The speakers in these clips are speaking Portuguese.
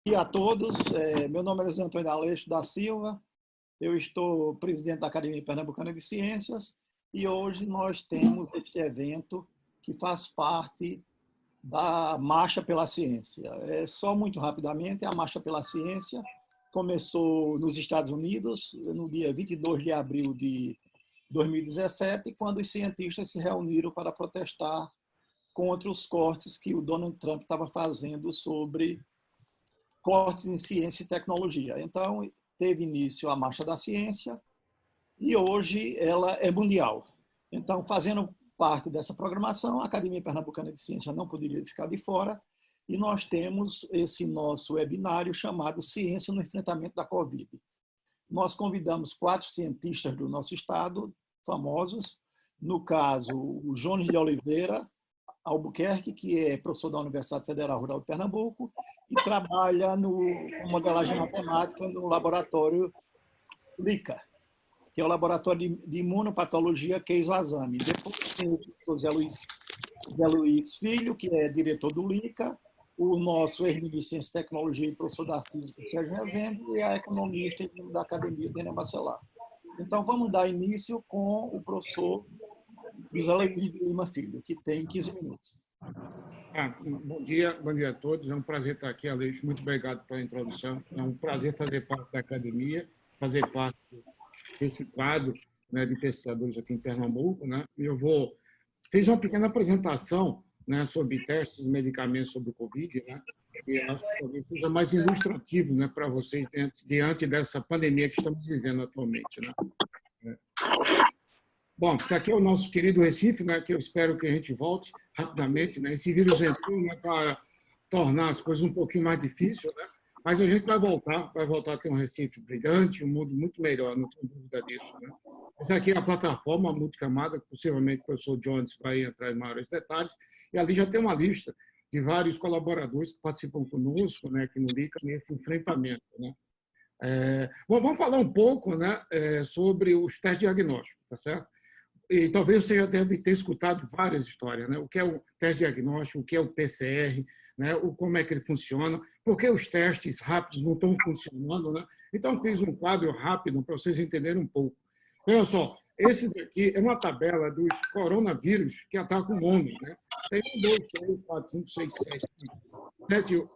Dia a todos, meu nome é José Antônio Aleixo da Silva, eu estou presidente da Academia Pernambucana de Ciências e hoje nós temos este evento que faz parte da Marcha pela Ciência. Só muito rapidamente, a Marcha pela Ciência começou nos Estados Unidos no dia 22 de abril de 2017, quando os cientistas se reuniram para protestar contra os cortes que o Donald Trump estava fazendo sobre cortes em ciência e tecnologia. Então, teve início a Marcha da Ciência e hoje ela é mundial. Então, fazendo parte dessa programação, a Academia Pernambucana de Ciência não poderia ficar de fora e nós temos esse nosso webinário chamado Ciência no Enfrentamento da Covid. Nós convidamos 4 cientistas do nosso estado, famosos, no caso, o Jones de Oliveira Albuquerque, que é professor da Universidade Federal Rural de Pernambuco e trabalha com modelagem matemática no laboratório LICA, que é o Laboratório de Imunopatologia Keizo Azami. Depois tem o professor Zé Luiz Filho, que é diretor do LICA, o nosso ex-ministro de Ciência e Tecnologia e professor da Física, Sérgio Rezende, e a economista da Academia, Dena Bacelar. Então, vamos dar início com o professor José Luiz Lima Filho, que tem 15 minutos. Bom dia a todos. É um prazer estar aqui, Aleixo. Muito obrigado pela introdução. É um prazer fazer parte da academia, fazer parte desse quadro, né, de pesquisadores aqui em Pernambuco. Né? Fiz uma pequena apresentação, né, sobre testes e medicamentos sobre o Covid, né? E acho que talvez seja mais ilustrativo, né, para vocês diante dessa pandemia que estamos vivendo atualmente. Né? Bom, isso aqui é o nosso querido Recife, né, que eu espero que a gente volte rapidamente. Né? Esse vírus entrou, né, para tornar as coisas um pouquinho mais difíceis, né? Mas a gente vai voltar a ter um Recife brilhante, um mundo muito melhor, não tenho dúvida disso. Né? Essa aqui é a plataforma multicamada, que possivelmente o professor Jones vai entrar em maiores detalhes, e ali já tem uma lista de vários colaboradores que participam conosco, né, aqui no LICA, nesse enfrentamento. Né? Bom, vamos falar um pouco, né, sobre os testes diagnósticos, tá certo? E talvez você já deve ter escutado várias histórias, né? O que é o teste diagnóstico, o que é o PCR, né? Como é que ele funciona, por que os testes rápidos não estão funcionando, né? Então, fiz um quadro rápido para vocês entenderem um pouco. Olha só, esse daqui é uma tabela dos coronavírus que atacam o homem, né? Tem 1, 2, 3, 4, 5, 6, 7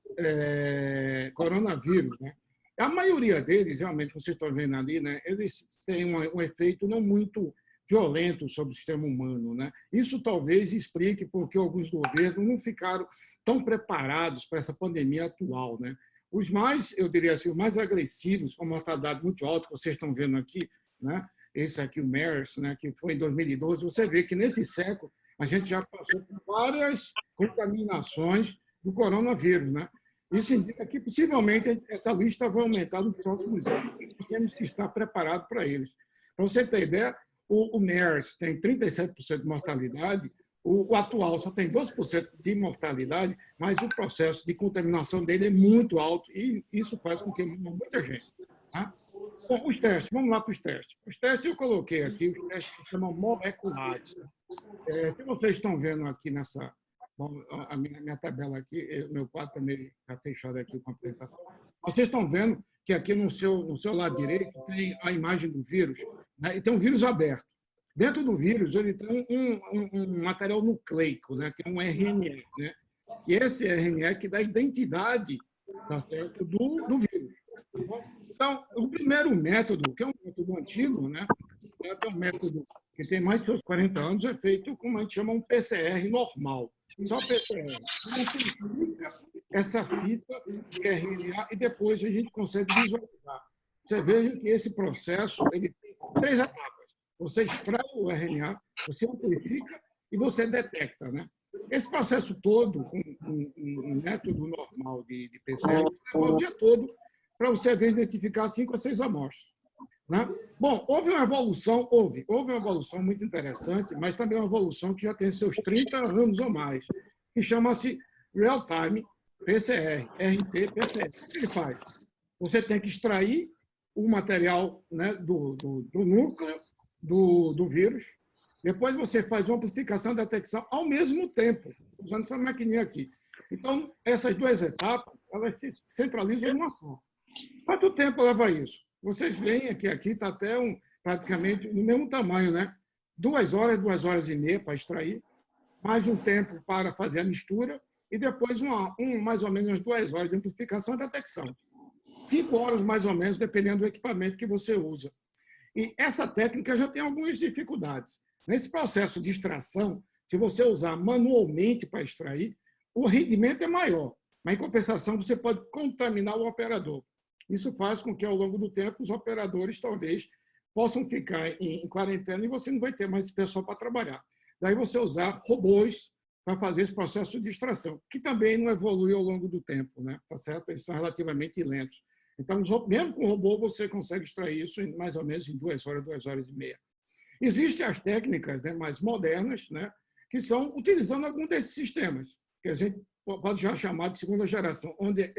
coronavírus, né? A maioria deles, realmente, vocês estão vendo ali, né? Eles têm um efeito não muito violento sobre o sistema humano. Né? Isso talvez explique porque alguns governos não ficaram tão preparados para essa pandemia atual. Né? Os mais, eu diria assim, os mais agressivos, com mortalidade muito alta, que vocês estão vendo aqui, né? Esse aqui, o MERS, né? Que foi em 2012, você vê que nesse século a gente já passou por várias contaminações do coronavírus. Né? Isso indica que, possivelmente, essa lista vai aumentar nos próximos anos. Temos que estar preparados para eles. Para você ter ideia, o MERS tem 37% de mortalidade, o atual só tem 12% de mortalidade, mas o processo de contaminação dele é muito alto e isso faz com que muita gente. Tá? Bom, os testes, vamos lá para os testes. Os testes eu coloquei aqui, os testes que chamam moleculares. Se vocês estão vendo aqui nessa... Bom, a minha tabela aqui, meu quadro também está fechado aqui com a apresentação. Vocês estão vendo que aqui no seu lado direito tem a imagem do vírus, né? E tem um vírus aberto. Dentro do vírus, ele tem um material nucleico, né? Que é um RNA. Né? E esse RNA que dá identidade, tá certo, do vírus. Então, o primeiro método, que é um método antigo, né? É um método que tem mais de seus 40 anos, é feito como a gente chama um PCR normal. Só PCR. Essa fita de RNA e depois a gente consegue visualizar. Você veja que esse processo ele tem 3 etapas. Você extrai o RNA, você amplifica e você detecta. Né? Esse processo todo, um método normal de PCR, você leva o dia todo para você ver identificar 5 a 6 amostras. Né? Bom, houve uma evolução muito interessante, mas também uma evolução que já tem seus 30 anos ou mais, que chama-se Real-Time PCR, RT-PCR. O que ele faz? Você tem que extrair o material, né, do núcleo do vírus, depois você faz uma amplificação e detecção ao mesmo tempo, usando essa maquininha aqui. Então, essas 2 etapas, elas se centralizam numa só. Quanto tempo leva isso? Vocês veem que aqui está até praticamente no mesmo tamanho, né? 2 horas, 2 horas e meia para extrair, mais um tempo para fazer a mistura e depois mais ou menos 2 horas de amplificação e detecção. 5 horas, mais ou menos, dependendo do equipamento que você usa. E essa técnica já tem algumas dificuldades. Nesse processo de extração, se você usar manualmente para extrair, o rendimento é maior, mas, em compensação, você pode contaminar o operador. Isso faz com que, ao longo do tempo, os operadores talvez possam ficar em quarentena e você não vai ter mais pessoal para trabalhar. Daí você usar robôs para fazer esse processo de extração, que também não evolui ao longo do tempo, né? Tá certo? Eles são relativamente lentos. Então, mesmo com robô, você consegue extrair isso em mais ou menos em 2 horas, 2 horas e meia. Existem as técnicas, né, mais modernas, né, que são utilizando algum desses sistemas, que a gente pode já chamar de segunda geração, onde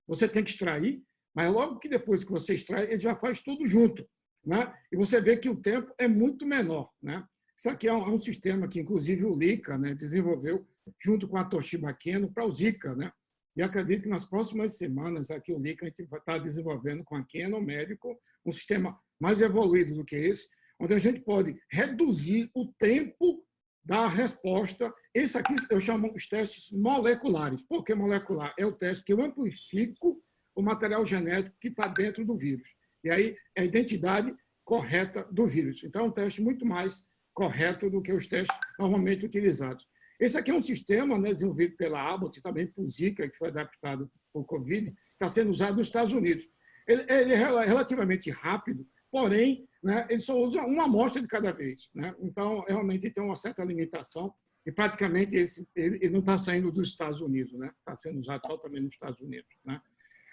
você tem que extrair, mas logo que depois que você extrai, ele já faz tudo junto, né? E você vê que o tempo é muito menor, né? Isso aqui é um sistema que, inclusive, o Leica, né, desenvolveu junto com a Toshiba Keno para o Zika, né? E acredito que nas próximas semanas, aqui o Leica, a gente vai estar desenvolvendo com a Keno Médico um sistema mais evoluído do que esse, onde a gente pode reduzir o tempo da resposta. Esse aqui eu chamo os testes moleculares. Por que molecular? É o teste que eu amplifico o material genético que está dentro do vírus. E aí é a identidade correta do vírus. Então, é um teste muito mais correto do que os testes normalmente utilizados. Esse aqui é um sistema, né, desenvolvido pela Abbott, também por Zika, que foi adaptado por Covid, está sendo usado nos Estados Unidos. Ele é relativamente rápido, porém, né, ele só usa uma amostra de cada vez, né? Então, realmente tem uma certa limitação e praticamente ele não está saindo dos Estados Unidos, né? Está sendo usado totalmente nos Estados Unidos, né?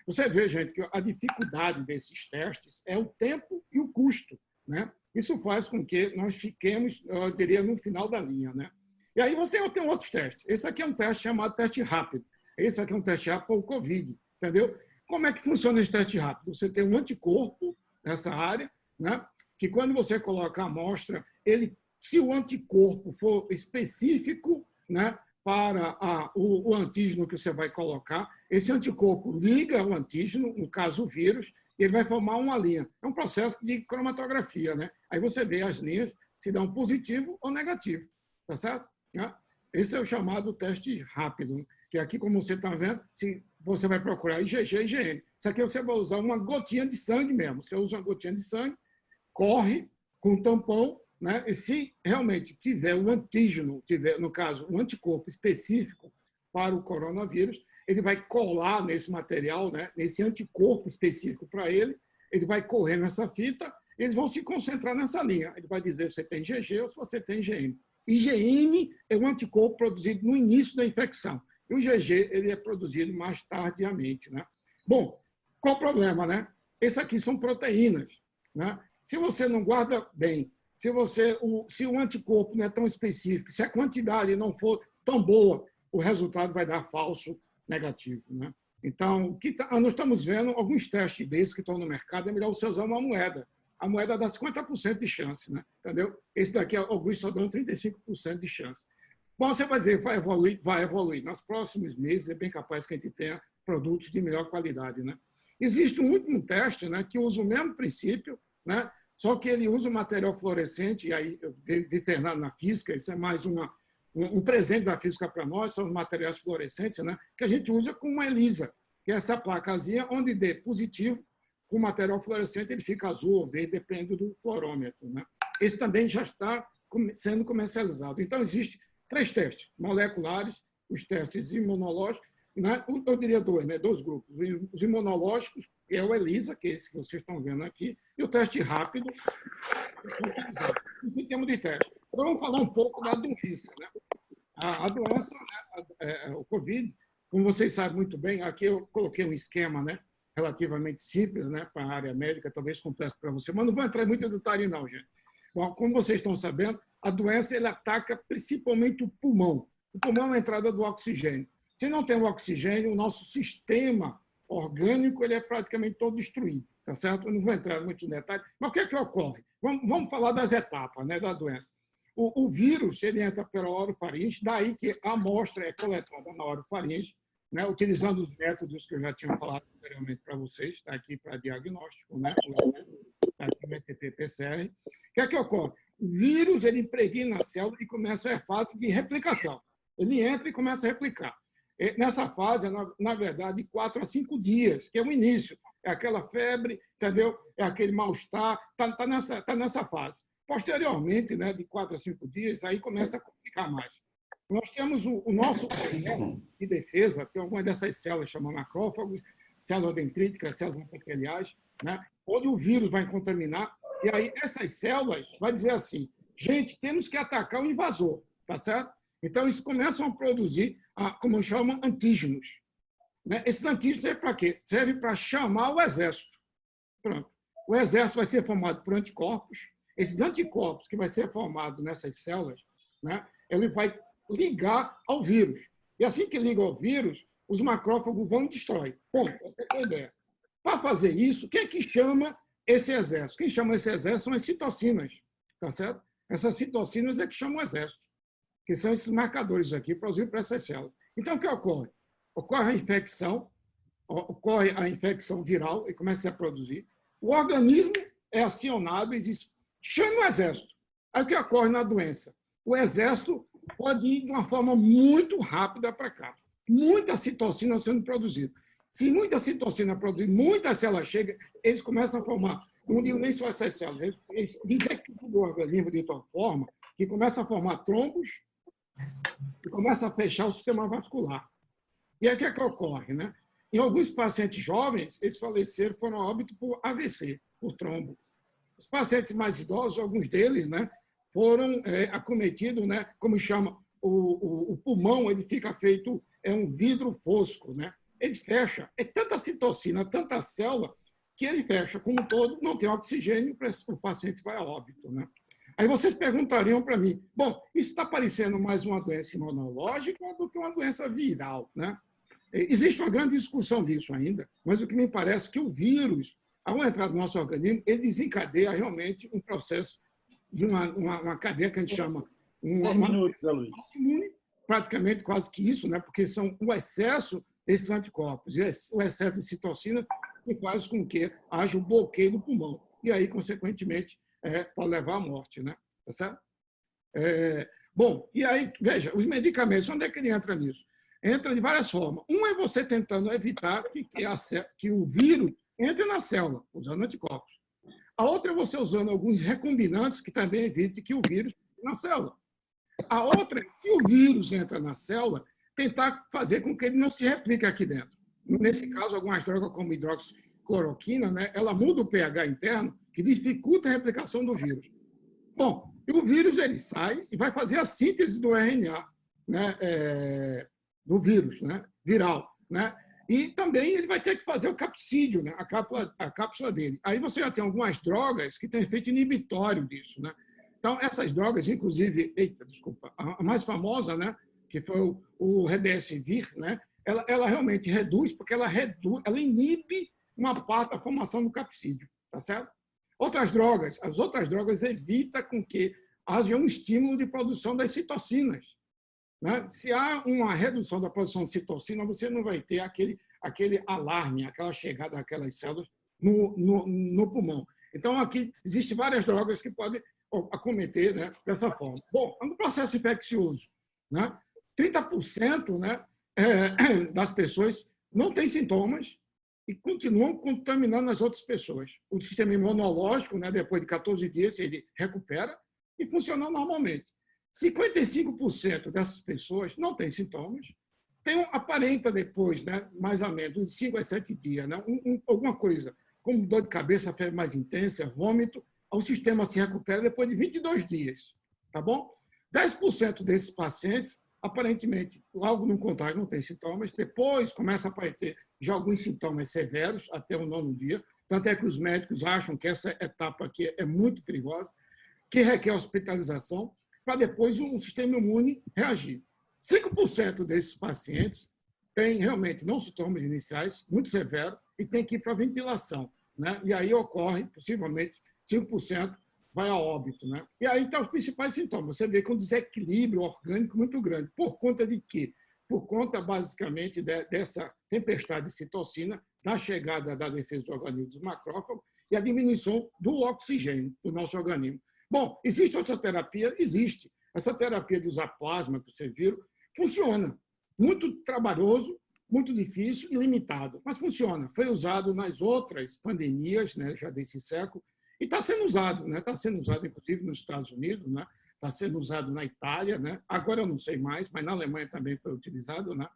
Você vê, gente, que a dificuldade desses testes é o tempo e o custo, né? Isso faz com que nós fiquemos, eu diria, no final da linha, né? E aí você tem outros testes. Esse aqui é um teste chamado teste rápido. Esse aqui é um teste rápido para o Covid, entendeu? Como é que funciona esse teste rápido? Você tem um anticorpo nessa área, né? Que quando você coloca a amostra, se o anticorpo for específico, né, para o antígeno que você vai colocar, esse anticorpo liga ao antígeno, no caso o vírus, e ele vai formar uma linha. É um processo de cromatografia, né? Aí você vê as linhas se dão positivo ou negativo, tá certo? Esse é o chamado teste rápido, que aqui, como você está vendo, se você vai procurar IgG e IgM. Isso aqui você vai usar uma gotinha de sangue mesmo. Você usa uma gotinha de sangue, corre com um tampão, né? E se realmente tiver um antígeno, no caso, um anticorpo específico para o coronavírus, ele vai colar nesse material, né? Nesse anticorpo específico para ele vai correr nessa fita, eles vão se concentrar nessa linha. Ele vai dizer se você tem IgG ou se você tem IgM. IgM é um anticorpo produzido no início da infecção. E o IgG ele é produzido mais tardiamente, né? Bom, qual o problema, né? Esses aqui são proteínas, né? Se você não guarda bem, se o anticorpo não é tão específico, se a quantidade não for tão boa, o resultado vai dar falso negativo, né? Então, nós estamos vendo alguns testes desses que estão no mercado, é melhor você usar uma moeda. A moeda dá 50% de chance, né? Entendeu? Esse daqui, alguns só dão 35% de chance. Bom, você vai dizer, vai evoluir? Vai evoluir. Nos próximos meses é bem capaz que a gente tenha produtos de melhor qualidade, né? Existe um último teste, né, que usa o mesmo princípio, né, só que ele usa o material fluorescente, e aí eu vi Fernando na física, isso é mais um presente da física para nós, são os materiais fluorescentes, né, que a gente usa com uma ELISA, que é essa placazinha onde dê positivo, com material fluorescente ele fica azul ou verde, depende do fluorômetro, né? Esse também já está sendo comercializado. Então, existem 3 testes moleculares, os testes imunológicos, né? Eu diria 2, né? 2 grupos. Os imunológicos, que é o ELISA, que é esse que vocês estão vendo aqui, e o teste rápido, que foi utilizado. Isso em termos de teste. Agora vamos falar um pouco da doença, né? A doença, né? O Covid, como vocês sabem muito bem, aqui eu coloquei um esquema, né, relativamente simples, né, para a área médica, talvez complexo para você, mas não vou entrar em muito detalhe não, gente. Bom, como vocês estão sabendo, a doença ele ataca principalmente o pulmão. O pulmão é a entrada do oxigênio. Se não tem o oxigênio, o nosso sistema orgânico ele é praticamente todo destruído, tá certo? Eu não vou entrar muito em detalhe, mas o que é que ocorre? Vamos falar das etapas, né, da doença. O vírus ele entra pela orofaringe, daí que a amostra é coletada na orofaringe, né, utilizando os métodos que eu já tinha falado anteriormente para vocês, está aqui para diagnóstico, né, está aqui no ETP-PCR. O que é que ocorre? O vírus ele impregna a célula e começa a fase de replicação. Ele entra e começa a replicar. Nessa fase, na verdade, de 4 a 5 dias, que é o início. É aquela febre, entendeu? É aquele mal-estar, tá nessa fase. Posteriormente, né, de 4 a 5 dias, aí começa a complicar mais. Nós temos o nosso processo de defesa, tem algumas dessas células chamam macrófagos, células dendríticas, células epiteliais, né, onde o vírus vai contaminar, e aí essas células vai dizer assim, gente, temos que atacar o invasor, tá certo? Então, eles começam a produzir, como chamam, antígenos. Né? Esses antígenos servem para quê? Serve para chamar o exército. Pronto. O exército vai ser formado por anticorpos. Esses anticorpos que vai ser formado nessas células, né, ele vai ligar ao vírus. E assim que liga ao vírus, os macrófagos vão e destroem. Ponto. Essa é a ideia. Para fazer isso, quem é que chama esse exército? Quem chama esse exército são as citocinas. Tá certo? Essas citocinas é que chamam o exército, que são esses marcadores aqui produzidos por essas células. Então, o que ocorre? Ocorre a infecção viral e começa a produzir. O organismo é acionado e diz, chama o exército. Aí o que ocorre na doença? O exército pode ir de uma forma muito rápida para cá. Muita citocina sendo produzida. Se muita citocina é produzida, muitas células chegam, eles começam a formar, não digo nem só essas células, eles desequilibram o organismo de tal forma que começa a formar trombos e começa a fechar o sistema vascular. E aí o que é que ocorre? Né? Em alguns pacientes jovens, eles faleceram, foram a óbito por AVC, por trombo. Os pacientes mais idosos, alguns deles, né, foram acometidos, né, como chama, o pulmão, ele fica feito, é um vidro fosco, né? Ele fecha, é tanta citocina, tanta célula, que ele fecha. Como um todo, não tem oxigênio, o paciente vai a óbito, né? Aí vocês perguntariam para mim, bom, isso está parecendo mais uma doença imunológica do que uma doença viral, né? Existe uma grande discussão disso ainda, mas o que me parece é que o vírus, ao entrar no nosso organismo, ele desencadeia realmente um processo de uma cadeia que a gente chama imune, praticamente quase que isso, né? Porque são o excesso desses anticorpos, o excesso de citocina que faz com que haja um bloqueio do pulmão. E aí, consequentemente, pode levar à morte, né? Tá certo? Bom, e aí, veja, os medicamentos, onde é que ele entra nisso? Entra de várias formas. Um é você tentando evitar que o vírus entre na célula, usando anticorpos. A outra é você usando alguns recombinantes que também evitem que o vírus entre na célula. A outra é, se o vírus entra na célula, tentar fazer com que ele não se replique aqui dentro. Nesse caso, algumas drogas como hidroxicloroquina, né, ela muda o pH interno, que dificulta a replicação do vírus. Bom, e o vírus ele sai e vai fazer a síntese do RNA, né, do vírus, né, viral, né? E também ele vai ter que fazer o capsídeo, né, a cápsula dele. Aí você já tem algumas drogas que têm efeito inibitório disso, né? Então, essas drogas, inclusive, a mais famosa, né, que foi o Remdesivir, né, ela realmente reduz, porque ela inibe uma parte da formação do capsídeo, tá certo? As outras drogas evitam com que haja um estímulo de produção das citocinas. Né? Se há uma redução da produção de citocina, você não vai ter aquele alarme, aquela chegada daquelas células no pulmão. Então, aqui existem várias drogas que podem acometer, né, dessa forma. Bom, no processo infeccioso, né, 30%, né, das pessoas não têm sintomas e continuam contaminando as outras pessoas. O sistema imunológico, né, depois de 14 dias, ele recupera e funciona normalmente. 55% dessas pessoas não têm sintomas, aparenta depois, né, mais ou menos, de 5 a 7 dias, né, alguma coisa, como dor de cabeça, febre mais intensa, vômito, o sistema se recupera depois de 22 dias, tá bom? 10% desses pacientes, aparentemente, logo no contágio não tem sintomas, depois começa a aparecer já alguns sintomas severos, até o 9º dia, tanto é que os médicos acham que essa etapa aqui é muito perigosa, que requer hospitalização, para depois o sistema imune reagir. 5% desses pacientes têm realmente não sintomas iniciais, muito severos, e tem que ir para a ventilação, né? E aí ocorre, possivelmente, 5% vai a óbito, né? E aí estão os principais sintomas. Você vê que um desequilíbrio orgânico muito grande. Por conta de quê? por conta, basicamente, dessa tempestade de citocina, da chegada da defesa do organismo dos macrófagos e a diminuição do oxigênio do nosso organismo. Bom, existe outra terapia? Existe. Essa terapia de usar plasma, que vocês viram, funciona. Muito trabalhoso, muito difícil e limitado, mas funciona. Foi usado nas outras pandemias, né, já desse século, e está sendo usado, né? Está sendo usado, inclusive, nos Estados Unidos, né? Está sendo usado na Itália, né? Agora eu não sei mais, mas na Alemanha também foi utilizado, né?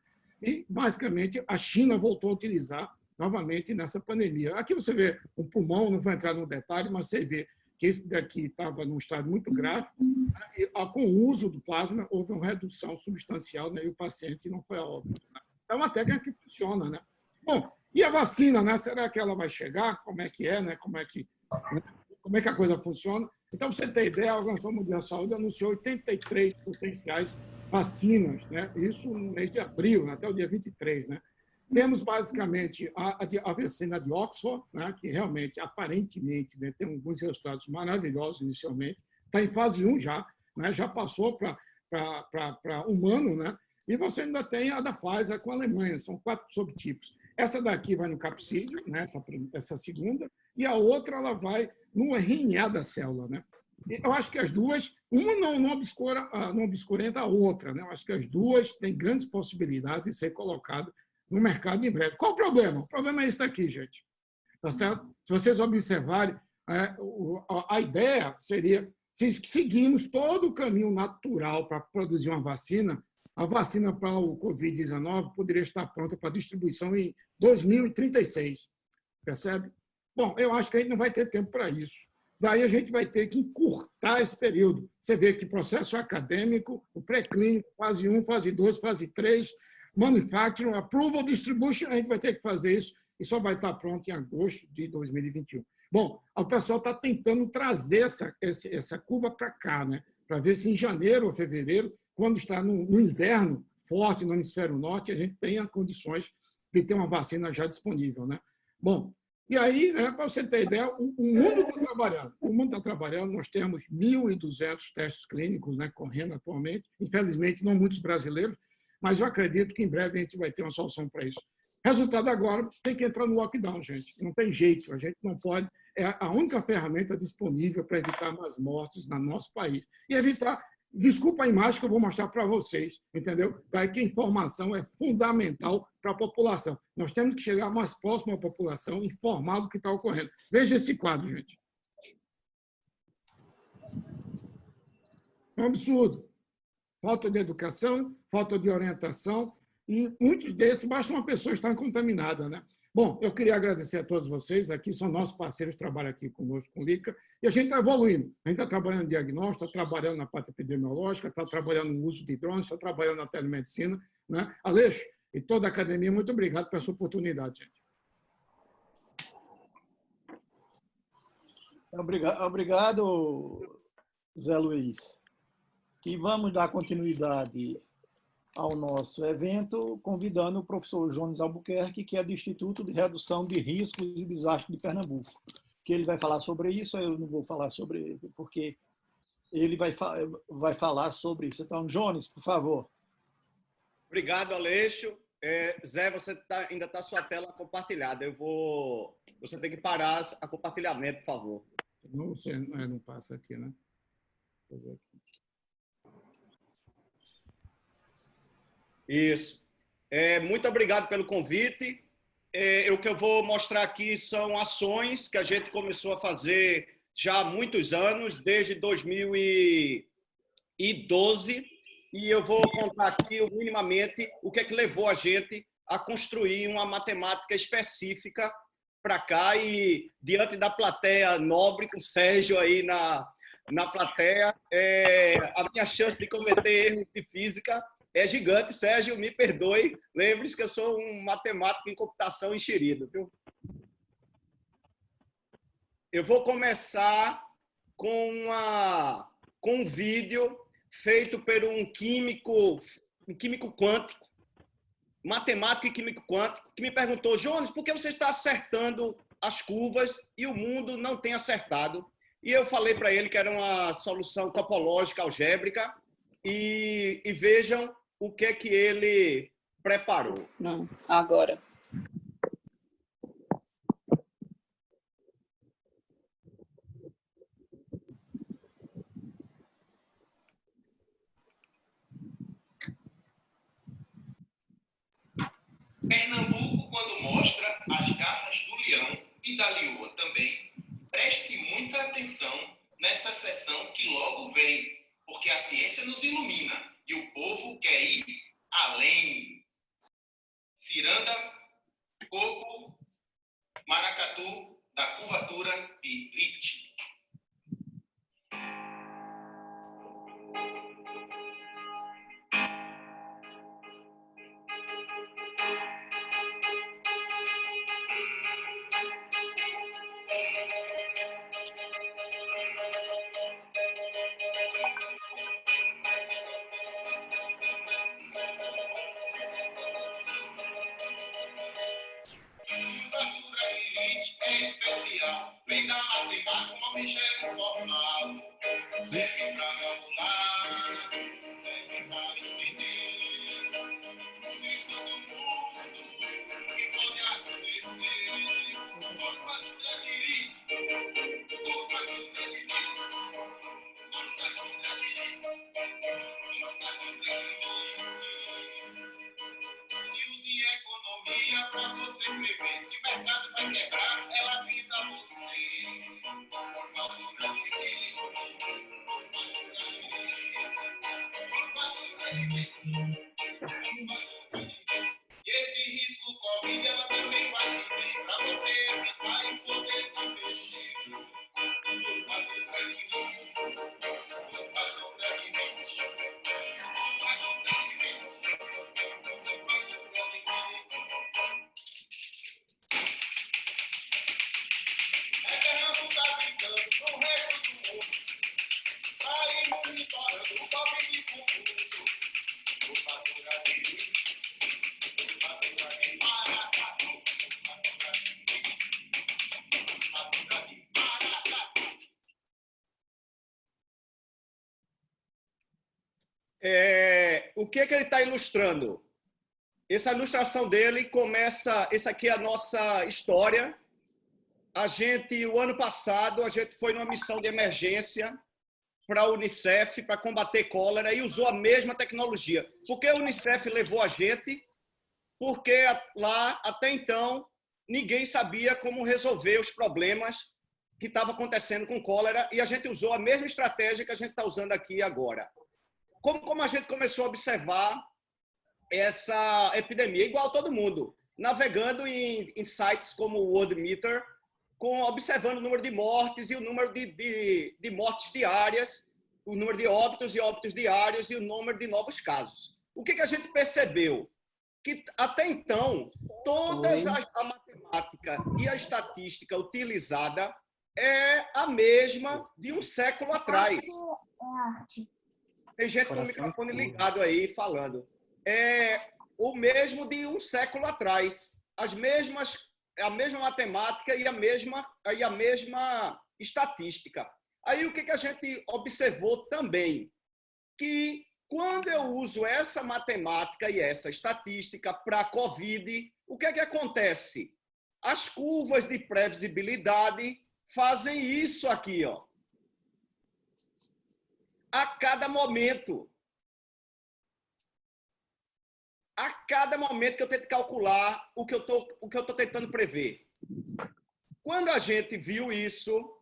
E, basicamente, a China voltou a utilizar novamente nessa pandemia. Aqui você vê o pulmão, não vou entrar no detalhe, mas você vê que esse daqui estava num estado muito grave, né? E com o uso do plasma houve uma redução substancial, né? E o paciente não foi a óbito, né? É uma técnica que funciona, né? Bom, e a vacina, né? Será que ela vai chegar? Como é que é, né? Como é que a coisa funciona? Então, para você ter ideia, a Organização Mundial da Saúde anunciou 83 potenciais vacinas, né? Isso no mês de abril, até o dia 23, né? Temos, basicamente, a vacina de Oxford, né? Que realmente, aparentemente, né? Tem alguns resultados maravilhosos inicialmente. Está em fase 1 já, né? Já passou para humano, né? E você ainda tem a da Pfizer com a Alemanha, são 4 subtipos. Essa daqui vai no capsídeo, né? Essa segunda, e a outra ela vai no RNA da célula, né? Eu acho que as duas, uma não obscurenta a outra, né? Eu acho que as duas têm grandes possibilidades de ser colocadas no mercado em breve. Qual o problema? O problema é esse daqui, gente. Tá certo? Se vocês observarem, a ideia seria, se seguirmos todo o caminho natural para produzir uma vacina, a vacina para o Covid-19 poderia estar pronta para distribuição em 2036. Percebe? Bom, eu acho que a gente não vai ter tempo para isso. Daí a gente vai ter que encurtar esse período. Você vê que processo acadêmico, o pré-clínico, fase 1, fase 2, fase 3, manufacturing, approval, distribution, a gente vai ter que fazer isso e só vai estar pronto em agosto de 2021. Bom, o pessoal está tentando trazer essa curva para cá, né? Para ver se em janeiro ou fevereiro, quando está no inverno forte no hemisfério norte, a gente tenha condições de ter uma vacina já disponível, né? Bom, e aí, né, para você ter ideia, o mundo está trabalhando. O mundo está trabalhando, nós temos 1.200 testes clínicos, né, correndo atualmente. Infelizmente, não muitos brasileiros, mas eu acredito que em breve a gente vai ter uma solução para isso. Resultado agora, tem que entrar no lockdown, gente. Não tem jeito, a gente não pode. É a única ferramenta disponível para evitar mais mortes no nosso país. E evitar. Desculpa a imagem que eu vou mostrar para vocês, entendeu? Daí que a informação é fundamental para a população. Nós temos que chegar mais próximo à população, informar do que está ocorrendo. Veja esse quadro, gente. É um absurdo. Falta de educação, falta de orientação, e muitos desses, basta uma pessoa estar contaminada, né? Bom, eu queria agradecer a todos vocês, aqui são nossos parceiros, trabalham aqui conosco com o LICA, e a gente está evoluindo. A gente está trabalhando em diagnóstico, está trabalhando na parte epidemiológica, está trabalhando no uso de drones, está trabalhando na telemedicina, né? Aleixo e toda a academia, muito obrigado pela sua oportunidade, gente. Obrigado, Zé Luiz. E vamos dar continuidade ao nosso evento, convidando o professor Jones Albuquerque, que é do Instituto de Redução de Riscos e Desastres de Pernambuco, que ele vai falar sobre isso. Eu não vou falar sobre ele, porque ele vai falar sobre isso. Então, Jones, por favor. Obrigado, Aleixo. Zé, você ainda está sua tela compartilhada. Você tem que parar a compartilhamento, por favor. Não passa aqui, né? Vou ver aqui. Isso. Muito obrigado pelo convite. O que eu vou mostrar aqui são ações que a gente começou a fazer já há muitos anos, desde 2012, e eu vou contar aqui minimamente o que é que levou a gente a construir uma matemática específica para cá, e diante da plateia nobre, com o Sérgio aí na plateia, a minha chance de cometer erros de física é gigante. Sérgio, me perdoe. Lembre-se que eu sou um matemático em computação enxerido, viu? Eu vou começar com um vídeo feito por um químico quântico, matemático e químico quântico, que me perguntou: Jones, por que você está acertando as curvas e o mundo não tem acertado? E eu falei para ele que era uma solução topológica algébrica, e vejam o que é que ele preparou. Não, agora. Pernambuco, quando mostra as garras do leão e da leoa também, preste muita atenção nessa sessão que logo vem, porque a ciência nos ilumina e o povo quer ir além. Ciranda, coco, maracatu, da curvatura de Rite. É especial, vem da matemática, um objeto formal. Serve para calcular, serve para entender os riscos do mundo, o que pode acontecer. Curvatura de Rite, curvatura de Rite, curvatura de Rite, curvatura de Rite. Se use economia para você prever. Se o mercado vai quebrar, ela avisa você. Por favor, não me E esse risco Covid, ela também vai dizer para você evitar e poder se mexer. Por favor, O que é que ele está ilustrando? Essa ilustração dele começa... Essa aqui é a nossa história. O ano passado, a gente foi numa missão de emergência para a Unicef, para combater cólera, e usou a mesma tecnologia. Por que a Unicef levou a gente? Porque lá, até então, ninguém sabia como resolver os problemas que estavam acontecendo com cólera, e a gente usou a mesma estratégia que a gente está usando aqui agora. Como a gente começou a observar essa epidemia? Igual todo mundo, navegando em sites como o Worldmeter, observando o número de mortes e o número de mortes diárias, o número de óbitos e óbitos diários e o número de novos casos. O que a gente percebeu? Que até então, a matemática e a estatística utilizada é a mesma de um século atrás. Tem gente com o microfone ligado aí falando. É o mesmo de um século atrás. A mesma matemática e a mesma estatística. Aí o que a gente observou também? Que quando eu uso essa matemática e essa estatística para a Covid, o que acontece? As curvas de previsibilidade fazem isso aqui, ó. A cada momento. A cada momento que eu tento calcular o que eu tô tentando prever. Quando a gente viu isso,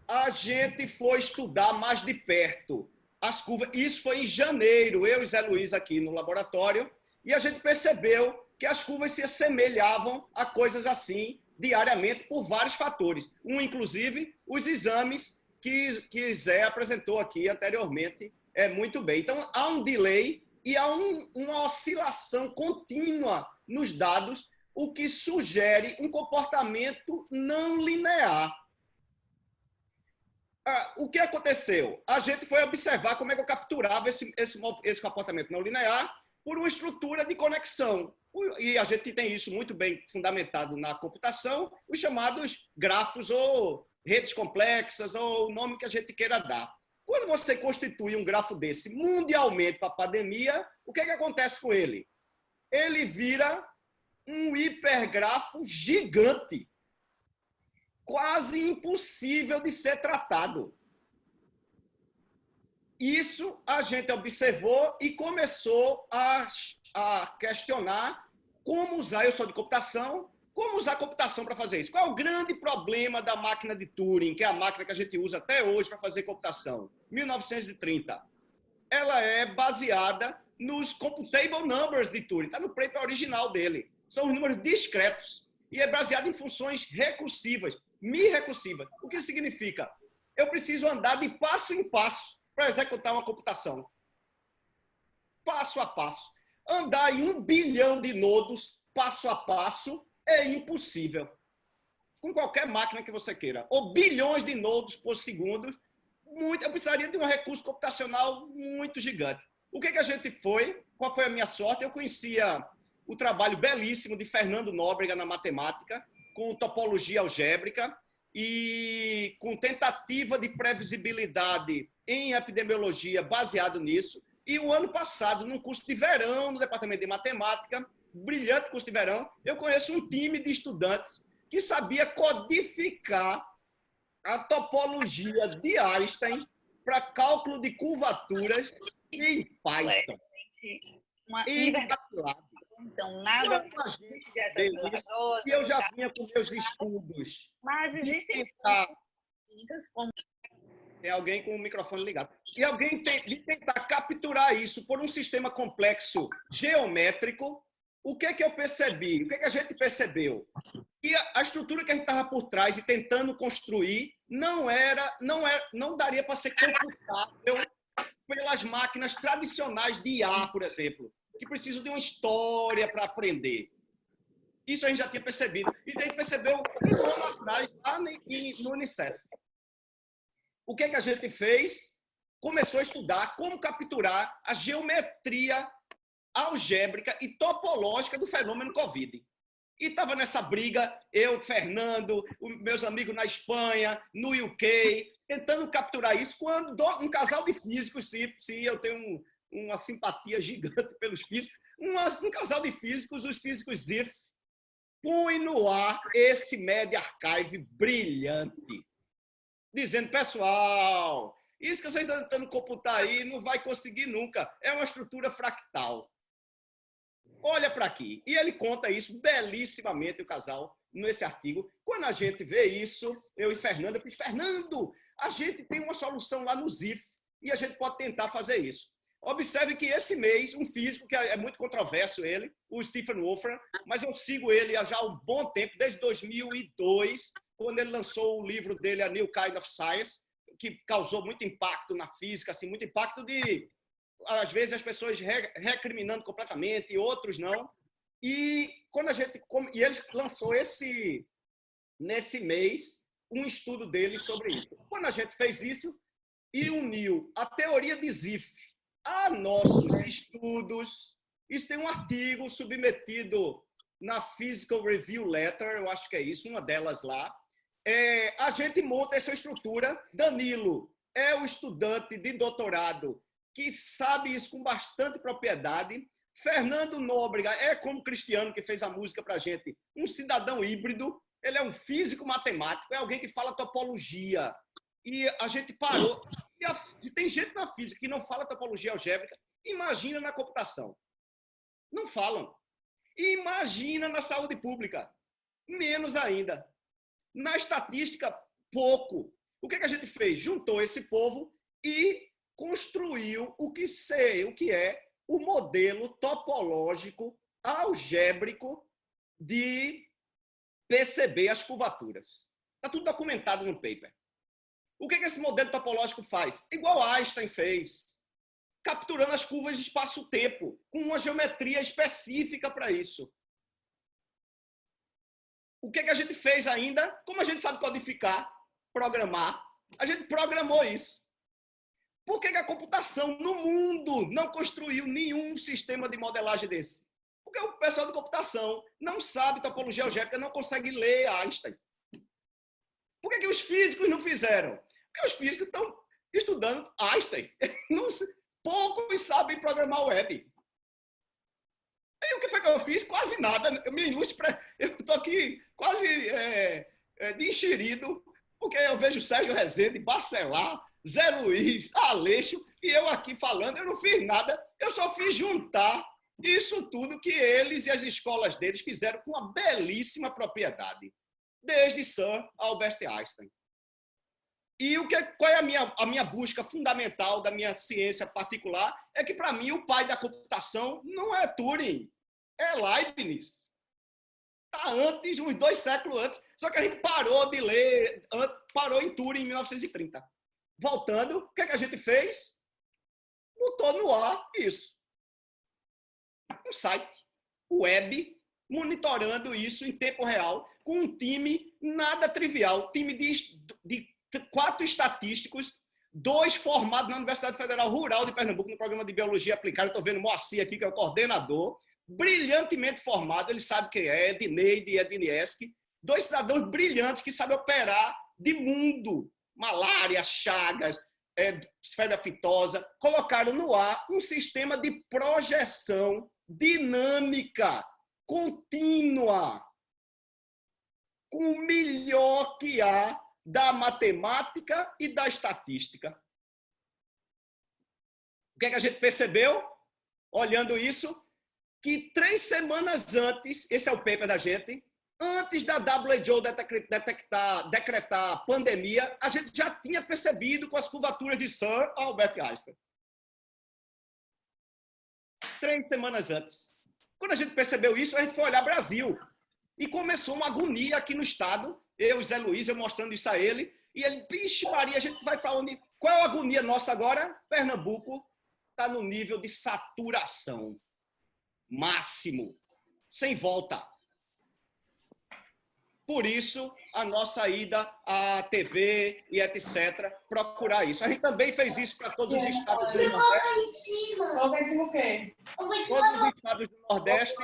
a gente foi estudar mais de perto as curvas. Isso foi em janeiro, eu e Zé Luiz aqui no laboratório, e a gente percebeu que as curvas se assemelhavam a coisas assim diariamente por vários fatores. Inclusive, os exames que Zé apresentou aqui anteriormente muito bem. Então, há um delay e há uma oscilação contínua nos dados, o que sugere um comportamento não linear. O que aconteceu? A gente foi observar como é que eu capturava esse comportamento não linear por uma estrutura de conexão. E a gente tem isso muito bem fundamentado na computação, os chamados grafos ou redes complexas, ou o nome que a gente queira dar. Quando você constitui um grafo desse mundialmente para a pandemia, o que acontece com ele? Ele vira um hipergrafo gigante, quase impossível de ser tratado. Isso a gente observou e começou a questionar como usar, eu sou de computação, como usar a computação para fazer isso. Qual é o grande problema da máquina de Turing, que é a máquina que a gente usa até hoje para fazer computação? 1930. Ela é baseada nos computable numbers de Turing, está no paper original dele. São os números discretos e é baseado em funções recursivas, mi-recursivas. O que significa? Eu preciso andar de passo em passo para executar uma computação. Passo a passo. Andar em 1 bilhão de nodos, passo a passo, é impossível. Com qualquer máquina que você queira. Ou bilhões de nodos por segundo, eu precisaria de um recurso computacional muito gigante. O que a gente foi? Qual foi a minha sorte? Eu conhecia o trabalho belíssimo de Fernando Nóbrega na matemática, com topologia algébrica e com tentativa de previsibilidade em epidemiologia baseado nisso. E o ano passado, num curso de verão no departamento de matemática, brilhante curso de verão, eu conheço um time de estudantes que sabia codificar a topologia de Einstein para cálculo de curvaturas em Python. Então, nada e eu já vinha com meus estudos. Mas existem técnicas como... Tem alguém com o microfone ligado. E alguém de tentar capturar isso por um sistema complexo geométrico. O que eu percebi? O que a gente percebeu? Que a estrutura que a gente estava por trás e tentando construir não daria para ser computável pelas máquinas tradicionais de IA, por exemplo, que precisam de uma história para aprender. Isso a gente já tinha percebido. E daí percebeu um ano atrás, lá no Unicef. O que a gente fez? Começou a estudar como capturar a geometria algébrica e topológica do fenômeno Covid. E estava nessa briga, eu, Fernando, meus amigos na Espanha, no UK, tentando capturar isso, quando um casal de físicos, se eu tenho uma simpatia gigante pelos físicos, um casal de físicos, os físicos ZIF, põe no ar esse Media Archive brilhante, dizendo, pessoal, isso que vocês estão tentando computar aí não vai conseguir nunca, é uma estrutura fractal. Olha para aqui. E ele conta isso belíssimamente, o casal, nesse artigo. Quando a gente vê isso, eu e Fernando, eu fiz, Fernando, a gente tem uma solução lá no ZIF e a gente pode tentar fazer isso. Observe que esse mês, um físico, que é muito controverso ele, o Stephen Wolfram, mas eu sigo ele há já um bom tempo, desde 2002, quando ele lançou o livro dele, A New Kind of Science, que causou muito impacto na física, assim, muito impacto de... Às vezes as pessoas recriminando completamente, e outros não. E ele lançou nesse mês um estudo dele sobre isso. Quando a gente fez isso e uniu a teoria de ZIF a nossos estudos, isso tem um artigo submetido na Physical Review Letter, eu acho que é isso, uma delas lá. A gente monta essa estrutura. Danilo é o estudante de doutorado que sabe isso com bastante propriedade. Fernando Nóbrega é como Cristiano, que fez a música para a gente, um cidadão híbrido. Ele é um físico matemático, é alguém que fala topologia. E a gente parou. Se tem gente na física que não fala topologia algébrica, imagina na computação. Não falam. Imagina na saúde pública. Menos ainda. Na estatística, pouco. O que a gente fez? Juntou esse povo e construiu o que é o modelo topológico algébrico de perceber as curvaturas. Está tudo documentado no paper. O que esse modelo topológico faz? Igual Einstein fez, capturando as curvas de espaço-tempo, com uma geometria específica para isso. O que a gente fez ainda? Como a gente sabe codificar, programar, a gente programou isso. Por que a computação no mundo não construiu nenhum sistema de modelagem desse? Porque o pessoal de computação não sabe topologia algébrica, não consegue ler Einstein. Por que os físicos não fizeram? Porque os físicos estão estudando Einstein. Poucos sabem programar web. E o que foi que eu fiz? Quase nada. Eu estou aqui quase de enxerido, porque eu vejo Sérgio Rezende, Bacelar, Zé Luiz, Aleixo, e eu aqui falando, eu não fiz nada, eu só fiz juntar isso tudo que eles e as escolas deles fizeram com uma belíssima propriedade, desde Sir Albert Einstein. E qual é a minha busca fundamental da minha ciência particular? É que, para mim, o pai da computação não é Turing, é Leibniz. Está antes, uns 2 séculos antes. Só que a gente parou de ler, parou em Turing em 1930. Voltando, o que a gente fez? Botou no ar isso. Um site, web, monitorando isso em tempo real, com um time nada trivial, time de 4 estatísticos, 2 formados na Universidade Federal Rural de Pernambuco, no programa de Biologia Aplicada. Estou vendo o Moacir aqui, que é o coordenador, brilhantemente formado, ele sabe quem é Edneide e Ednieski, 2 cidadãos brilhantes que sabem operar de mundo, malária, chagas, esfera aftosa, colocaram no ar um sistema de projeção dinâmica, contínua, com o melhor que há da matemática e da estatística. O que a gente percebeu, olhando isso? Que 3 semanas antes, esse é o paper da gente, antes da WHO decretar a pandemia, a gente já tinha percebido com as curvaturas de Sir Albert Einstein. 3 semanas antes. Quando a gente percebeu isso, a gente foi olhar Brasil. E começou uma agonia aqui no estado, eu e Zé Luiz, eu mostrando isso a ele, e ele, vixe Maria, a gente vai para onde? Qual é a agonia nossa agora? Pernambuco está no nível de saturação máximo, sem volta. Por isso, a nossa ida à TV e etc., procurar isso. A gente também fez isso para todos os estados do Nordeste. Coloca em cima o quê? Todos os estados do Nordeste.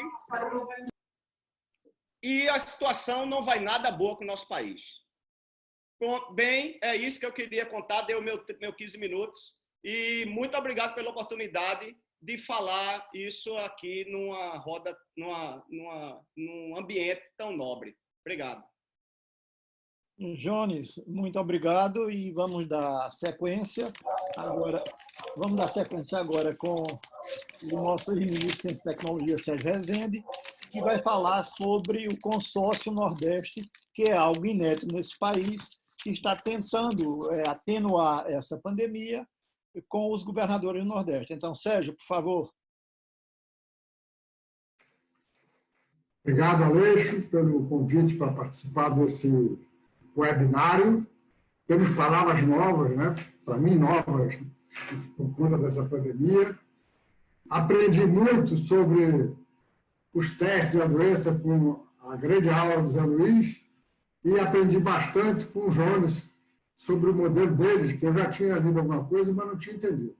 E a situação não vai nada boa com o nosso país. Bem, é isso que eu queria contar, deu meu 15 minutos. E muito obrigado pela oportunidade de falar isso aqui numa roda, num ambiente tão nobre. Obrigado. Jones, muito obrigado e vamos dar sequência agora. Vamos dar sequência agora com o nosso ministro de Ciência e Tecnologia, Sérgio Rezende, que vai falar sobre o consórcio Nordeste, que é algo inédito nesse país, que está tentando atenuar essa pandemia com os governadores do Nordeste. Então, Sérgio, por favor. Obrigado, Aleixo, pelo convite para participar desse webinário. Temos palavras novas, né? Para mim, novas, por conta dessa pandemia. Aprendi muito sobre os testes da doença com a grande aula do Zé Luiz e aprendi bastante com o Jones sobre o modelo deles, que eu já tinha lido alguma coisa, mas não tinha entendido.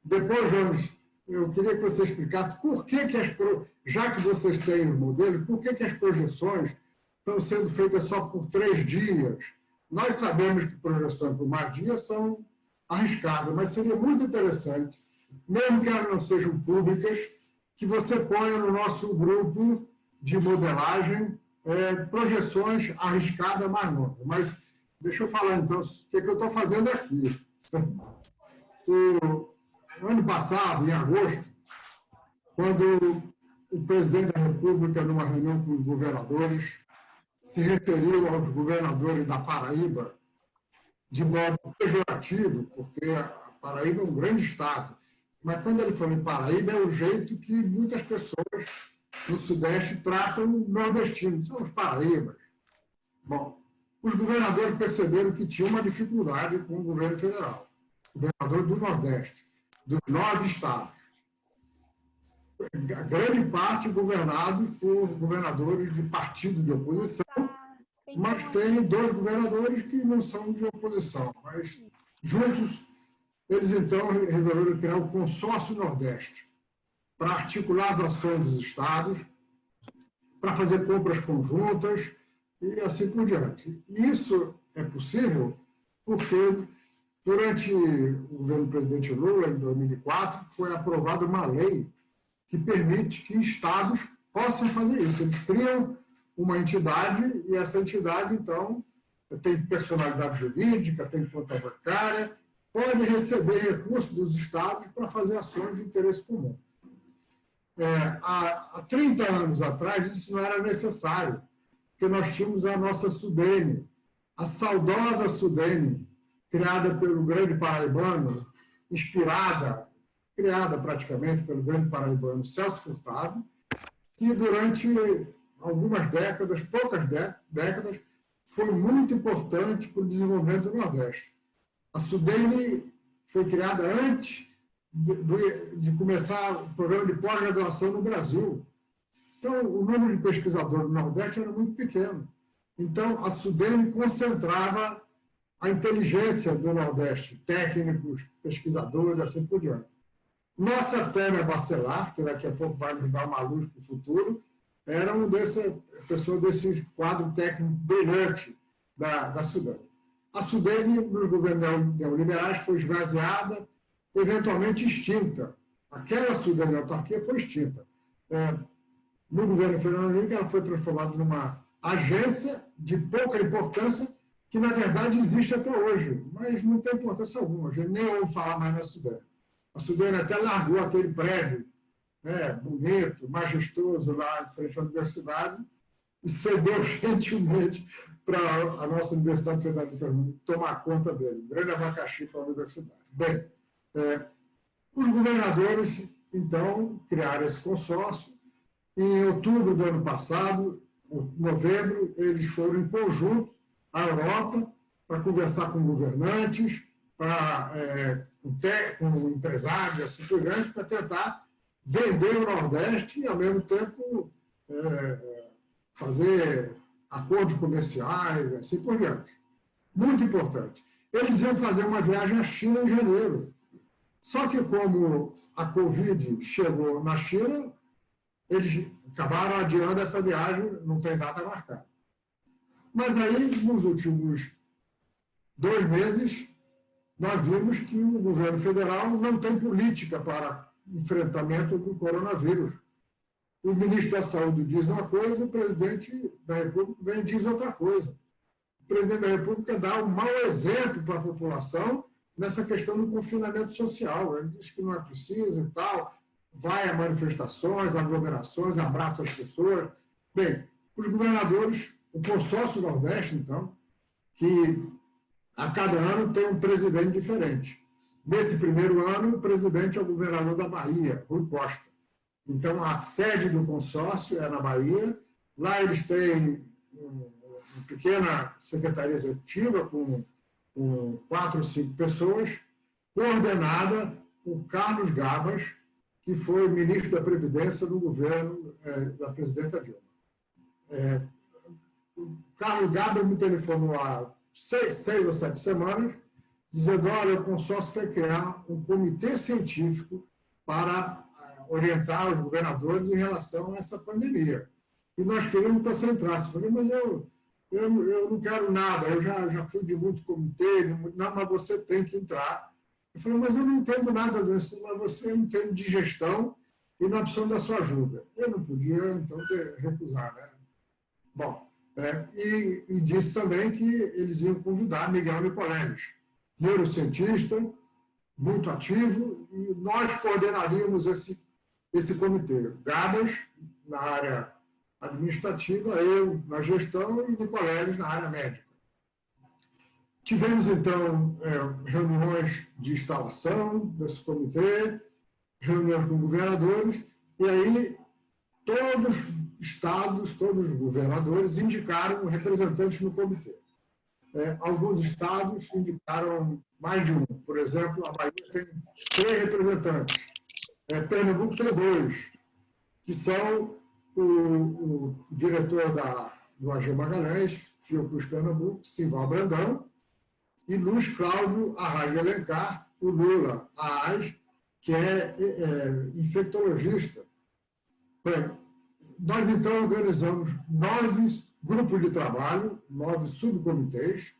Depois, Jones, eu queria que você explicasse por que já que vocês têm o modelo, por que as projeções estão sendo feitas só por 3 dias? Nós sabemos que projeções por mais dias são arriscadas, mas seria muito interessante, mesmo que elas não sejam públicas, que você ponha no nosso grupo de modelagem projeções arriscadas mais longas. Mas deixa eu falar, então, o que eu estou fazendo aqui. No ano passado, em agosto, quando o presidente da República, numa reunião com os governadores, se referiu aos governadores da Paraíba de modo pejorativo, porque a Paraíba é um grande estado. Mas quando ele falou em Paraíba, é o jeito que muitas pessoas no Sudeste tratam nordestinos, são os paraíbas. Bom, os governadores perceberam que tinha uma dificuldade com o governo federal, o governador do Nordeste, dos 9 estados. A grande parte governado por governadores de partido de oposição, mas tem 2 governadores que não são de oposição. Mas, juntos, eles, então, resolveram criar o Consórcio Nordeste para articular as ações dos estados, para fazer compras conjuntas e assim por diante. E isso é possível porque Durante o governo do presidente Lula, em 2004, foi aprovada uma lei que permite que estados possam fazer isso. Eles criam uma entidade e essa entidade, então, tem personalidade jurídica, tem conta bancária, pode receber recursos dos estados para fazer ações de interesse comum. Há 30 anos atrás, isso não era necessário, porque nós tínhamos a nossa SUDENE, a saudosa SUDENE, criada pelo grande paraibano, criada praticamente pelo grande paraibano Celso Furtado, que durante algumas décadas, poucas décadas, foi muito importante para o desenvolvimento do Nordeste. A SUDENE foi criada antes de começar o programa de pós-graduação no Brasil. Então, o número de pesquisadores do Nordeste era muito pequeno. Então, a SUDENE concentrava a inteligência do Nordeste, técnicos, pesquisadores, assim por diante. Nossa Tânia Bacelar, que daqui a pouco vai nos dar uma luz para o futuro, era pessoa desse quadro técnico brilhante da SUDENE. A SUDENE, nos governos neoliberais, foi esvaziada, eventualmente extinta. Aquela SUDENE autarquia foi extinta. No governo Fernando Henrique, ela foi transformada numa agência de pouca importância, que, na verdade, existe até hoje, mas não tem importância alguma. A gente nem ouve falar mais na SUDENE. A SUDENE até largou aquele prédio bonito, majestoso, lá em frente à universidade, e cedeu gentilmente para a nossa Universidade Federal de Pernambuco tomar conta dele. Um grande abacaxi para a universidade. Bem, os governadores, então, criaram esse consórcio. Em outubro do ano passado, novembro, eles foram em conjunto à Europa para conversar com governantes, com empresários, assim por diante, para tentar vender o Nordeste e, ao mesmo tempo, fazer acordos comerciais, assim por diante. Muito importante. Eles iam fazer uma viagem à China em janeiro. Só que, como a Covid chegou na China, eles acabaram adiando essa viagem, não tem data marcada. Mas aí, nos últimos 2 meses, nós vimos que o governo federal não tem política para enfrentamento do coronavírus. O ministro da Saúde diz uma coisa, o presidente da República vem e diz outra coisa. O presidente da República dá um mau exemplo para a população nessa questão do confinamento social. Ele diz que não é preciso e tal, vai a manifestações, aglomerações, abraça as pessoas. Bem, os governadores, o consórcio Nordeste, então, que a cada ano tem um presidente diferente. Nesse primeiro ano, o presidente é o governador da Bahia, Rui Costa. Então, a sede do consórcio é na Bahia. Lá eles têm uma pequena secretaria executiva com 4 ou 5 pessoas, coordenada por Carlos Gabas, que foi ministro da Previdência no governo da presidenta Dilma. O Carlos Gabas me telefonou há 6 ou 7 semanas, dizendo: olha, o consórcio vai criar um comitê científico para orientar os governadores em relação a essa pandemia. E nós queríamos que você entrasse. Eu falei, mas eu não quero nada, eu já fui de muito comitê, não, mas você tem que entrar. Eu falei, mas eu não entendo nada disso, mas você entende de gestão e nós precisamos da sua ajuda. Eu não podia, então, recusar, né? Bom, e disse também que eles iam convidar Miguel Nicoleles, neurocientista, muito ativo, e nós coordenaríamos esse comitê. Gabas, na área administrativa, eu na gestão e Nicoleles na área médica. Tivemos, então, reuniões de instalação desse comitê, reuniões com governadores, e aí todos os estados, todos os governadores indicaram representantes no comitê. Alguns estados indicaram mais de um. Por exemplo, a Bahia tem 3 representantes. Pernambuco tem 2, que são o diretor do AG Magalhães, Fiocruz Pernambuco, Simval Brandão, e Luiz Cláudio Arraes de Alencar, o Lula Arraes, que é infectologista. Bem, nós, então, organizamos 9 grupos de trabalho, 9 subcomitês,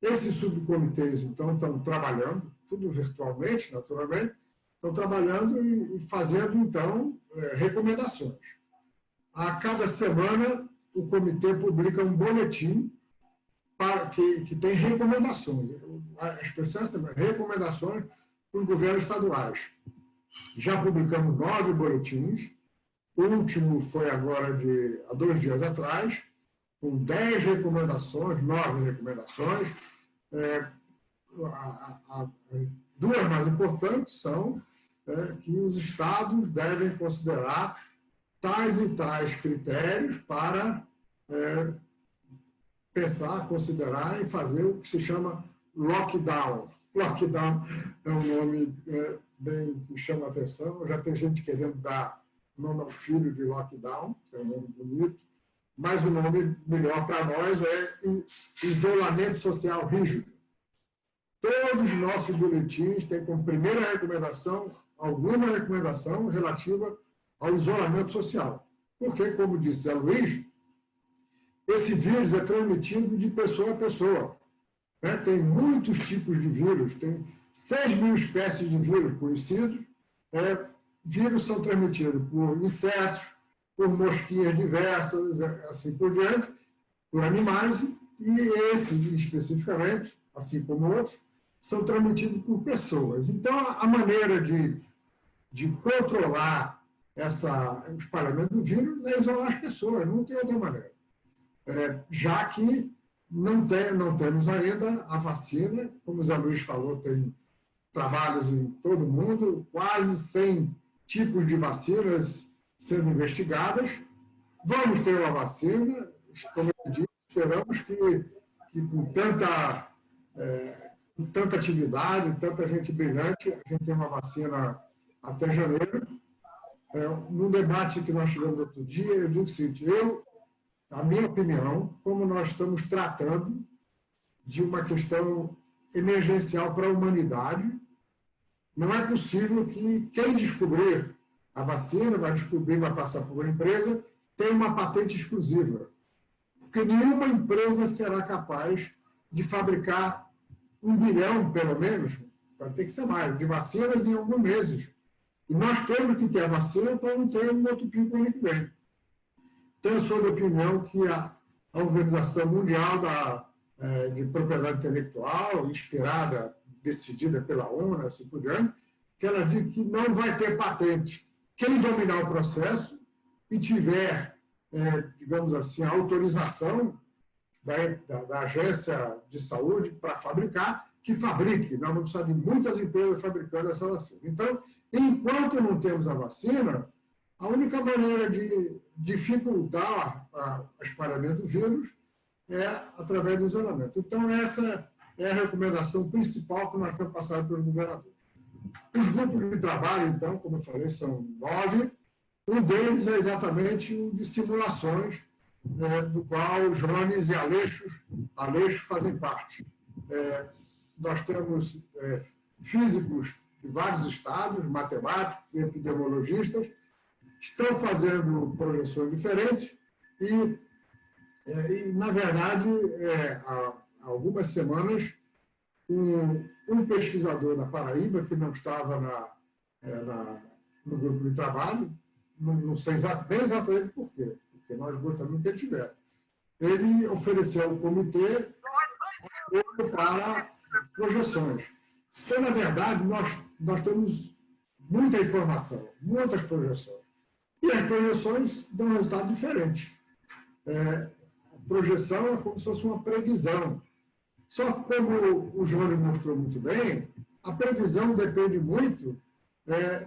Esses subcomitês, então, estão trabalhando, tudo virtualmente, naturalmente, estão trabalhando e fazendo, então, recomendações. A cada semana, o comitê publica um boletim que tem recomendações. A expressão é recomendações para os governos estaduais. Já publicamos 9 boletins. O último foi agora há 2 dias atrás, com 10 recomendações, 9 recomendações. Duas mais importantes são que os estados devem considerar tais e tais critérios para pensar, considerar e fazer o que se chama lockdown. Lockdown é um nome bem que chama a atenção. Já tem gente querendo dar nome ao filho de lockdown, que é um nome bonito, mas o nome melhor para nós é isolamento social rígido. Todos os nossos boletins têm como primeira recomendação alguma recomendação relativa ao isolamento social. Porque, como disse Zé Luiz, esse vírus é transmitido de pessoa a pessoa. Tem muitos tipos de vírus, tem 6.000 espécies de vírus conhecidos. Vírus são transmitidos por insetos, por mosquinhas diversas, assim por diante, por animais, e esses especificamente, assim como outros, são transmitidos por pessoas. Então, a maneira de controlar o espalhamento do vírus é isolar as pessoas, não tem outra maneira. Já que não temos ainda a vacina, como o Zé Luiz falou, tem trabalhos em todo o mundo, quase 100 tipos de vacinas sendo investigadas. Vamos ter uma vacina, como eu disse, esperamos que com tanta atividade, tanta gente brilhante, a gente tem uma vacina até janeiro. Num debate que nós tivemos outro dia, eu digo o seguinte, a minha opinião, como nós estamos tratando de uma questão emergencial para a humanidade, não é possível que quem descobrir a vacina, vai passar por uma empresa, tenha uma patente exclusiva. Porque nenhuma empresa será capaz de fabricar 1 bilhão, pelo menos, vai ter que ser mais, de vacinas em alguns meses. E nós temos que ter a vacina para não ter um outro pico ano que vem. Então, eu sou da opinião que a Organização Mundial de Propriedade Intelectual, inspirada, decidida pela ONU, assim por diante, que ela diz que não vai ter patente. Quem dominar o processo e tiver, digamos assim, a autorização da Agência de Saúde para fabricar, que fabrique. Nós vamos precisar de muitas empresas fabricando essa vacina. Então, enquanto não temos a vacina, a única maneira de dificultar o espalhamento do vírus é através do isolamento. Então, essa é a recomendação principal que nós temos passado pelos governadores. Os grupos de trabalho, então, como eu falei, são 9. Um deles é exatamente o de simulações, do qual o Jones e Aleixo fazem parte. Nós temos físicos de vários estados, matemáticos, epidemiologistas, estão fazendo projeções diferentes e na verdade, há algumas semanas, um pesquisador da Paraíba, que não estava no grupo de trabalho, não sei exatamente por quê, porque nós gostaríamos que ele tivesse. Ele ofereceu ao comitê para projeções. Então, na verdade, nós temos muita informação, muitas projeções. E as projeções dão resultados diferentes. A projeção é como se fosse uma previsão. Só que, como o Jônio mostrou muito bem, a previsão depende muito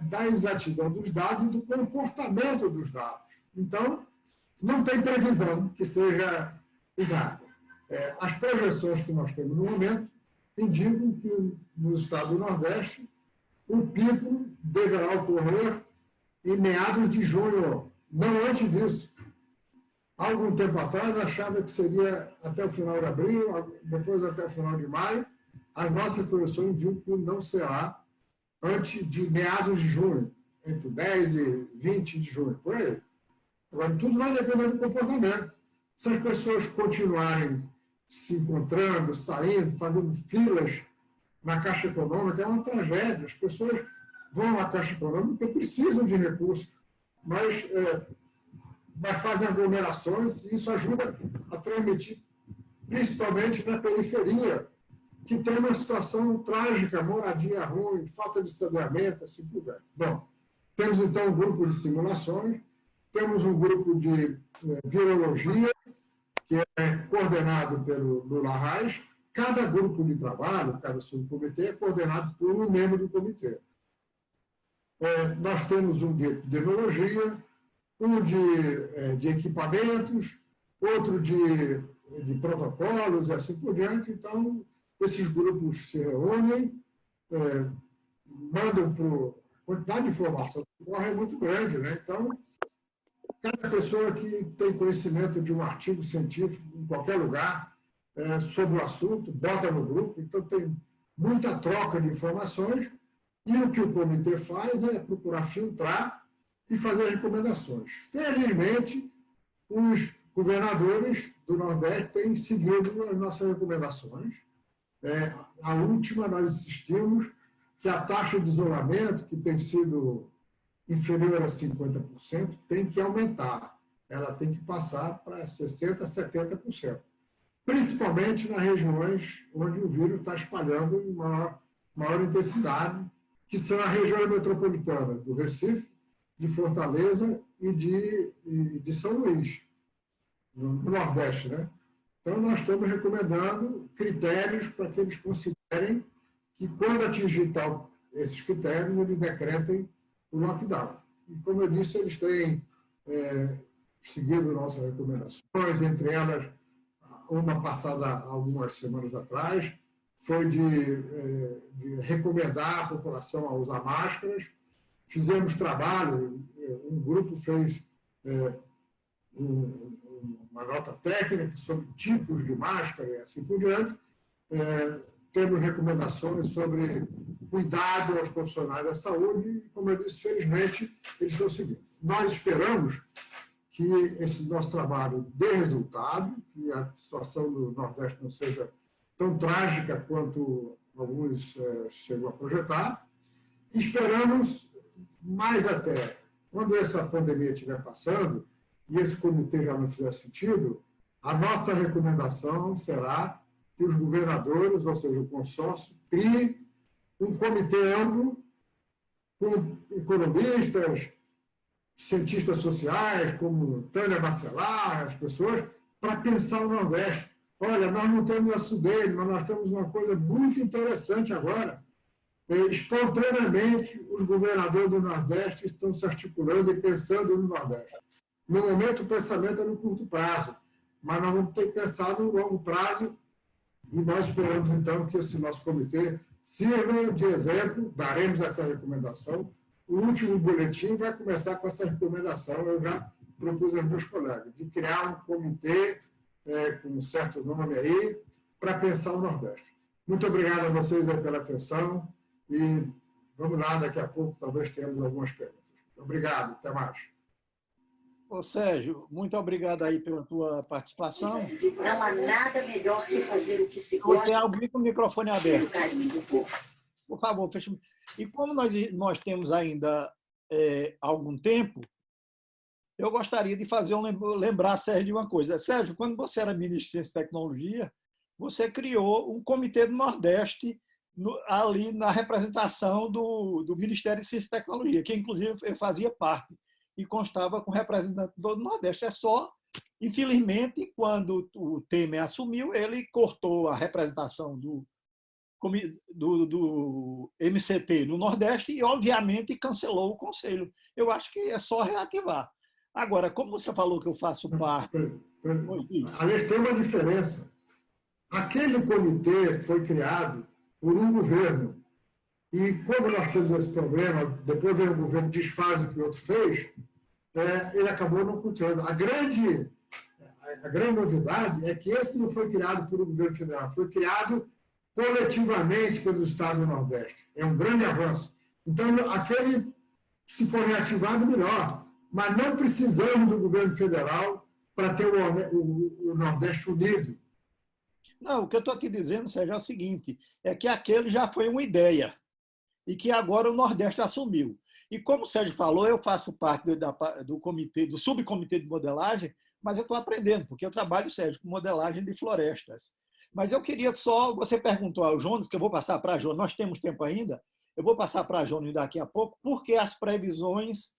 da exatidão dos dados e do comportamento dos dados. Então, não tem previsão que seja exata. As projeções que nós temos no momento indicam que no estado do Nordeste o pico deverá ocorrer em meados de junho, não antes disso. Há algum tempo atrás, achava que seria até o final de abril, depois até o final de maio. As nossas projeções indicam que não será antes de meados de junho, entre 10 e 20 de junho, por aí. Agora, tudo vai depender do comportamento. Se as pessoas continuarem se encontrando, saindo, fazendo filas na Caixa Econômica. É uma tragédia. As pessoas vão à Caixa Econômica porque precisam de recursos, mas fazem aglomerações, e isso ajuda a transmitir, principalmente na periferia, que tem uma situação trágica, moradia ruim, falta de saneamento, assim por diante. Bom, temos então um grupo de simulações, temos um grupo de virologia, que é coordenado pelo Lula Reis. Cada grupo de trabalho, cada subcomitê, é coordenado por um membro do comitê. Nós temos um de epidemiologia, um de equipamentos, outro de protocolos e assim por diante. Então, esses grupos se reúnem, mandam para a quantidade de informação que corre é muito grande, né? Então, cada pessoa que tem conhecimento de um artigo científico em qualquer lugar sobre o assunto, bota no grupo. Então, tem muita troca de informações, e o que o comitê faz é procurar filtrar e fazer recomendações. Felizmente, os governadores do Nordeste têm seguido as nossas recomendações. A última, nós insistimos que a taxa de isolamento, que tem sido inferior a 50%, tem que aumentar. Ela tem que passar para 60% a 70%. Principalmente nas regiões onde o vírus está espalhando em maior intensidade, que são a região metropolitana do Recife, de Fortaleza e de São Luís, no Nordeste, né? Então, nós estamos recomendando critérios para que eles considerem que, quando atingir esses critérios, eles decretem o lockdown. E, como eu disse, eles têm seguido nossas recomendações, entre elas, uma passada algumas semanas atrás, foi de recomendar a população a usar máscaras. Fizemos trabalho, um grupo fez uma nota técnica sobre tipos de máscara e assim por diante. Temos recomendações sobre cuidado aos profissionais da saúde e, como eu disse, felizmente, eles estão seguindo. Nós esperamos que esse nosso trabalho dê resultado, que a situação do Nordeste não seja tão trágica quanto alguns chegam a projetar. Esperamos mais até, quando essa pandemia estiver passando e esse comitê já não fizer sentido, a nossa recomendação será que os governadores, ou seja, o consórcio, criem um comitê amplo com economistas, cientistas sociais, como Tânia Bacelar, as pessoas, para pensar o Nordeste. Olha, nós não temos a SUDENE, mas nós temos uma coisa muito interessante agora. Espontaneamente, os governadores do Nordeste estão se articulando e pensando no Nordeste. No momento, o pensamento é no curto prazo, mas nós vamos ter que pensar no longo prazo, e nós esperamos, então, que esse nosso comitê sirva de exemplo. Daremos essa recomendação. O último boletim vai começar com essa recomendação. Eu já propus aos meus colegas de criar um comitê com um certo nome aí, para pensar o Nordeste. Muito obrigado a vocês pela atenção e vamos lá, daqui a pouco talvez tenhamos algumas perguntas. Obrigado, até mais. Ô, Sérgio, muito obrigado aí pela tua participação. Não há nada melhor que fazer o que se gosta. Tem alguém com o microfone aberto. O carinho do povo. Por favor, feche. E como nós temos ainda algum tempo, eu gostaria de lembrar, Sérgio, de uma coisa. Sérgio, quando você era ministro de Ciência e Tecnologia, você criou um comitê do Nordeste ali na representação do Ministério de Ciência e Tecnologia, que inclusive eu fazia parte e constava com representante do Nordeste. Infelizmente, quando o Temer assumiu, ele cortou a representação do MCT no Nordeste e, obviamente, cancelou o Conselho. Eu acho que é só reativar. Agora, como você falou que eu faço parte... Aliás, tem uma diferença. Aquele comitê foi criado por um governo. E, como nós temos esse problema, depois veio o governo, desfaz o que o outro fez, ele acabou não continuando. A grande novidade é que esse não foi criado por um governo federal, foi criado coletivamente pelos estados do Nordeste. É um grande avanço. Então, aquele, se for reativado, melhor. Mas não precisamos do governo federal para ter o Nordeste unido. Não, o que eu estou aqui dizendo, Sérgio, é o seguinte, é que aquele já foi uma ideia e que agora o Nordeste assumiu. E como o Sérgio falou, eu faço parte do comitê, do subcomitê de modelagem, mas eu estou aprendendo, porque eu trabalho, Sérgio, com modelagem de florestas. Mas eu queria só, você perguntou ao Jones, que eu vou passar para a Jones, nós temos tempo ainda, eu vou passar para a Jones daqui a pouco, porque as previsões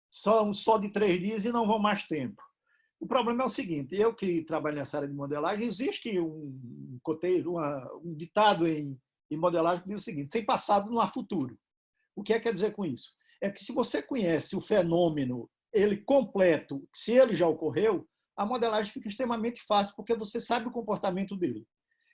são só de 3 dias e não vão mais tempo. O problema é o seguinte, eu que trabalho nessa área de modelagem, existe um cotejo, um ditado em modelagem que diz o seguinte, sem passado não há futuro. O que quer dizer com isso? É que se você conhece o fenômeno, ele completo, se ele já ocorreu, a modelagem fica extremamente fácil, porque você sabe o comportamento dele.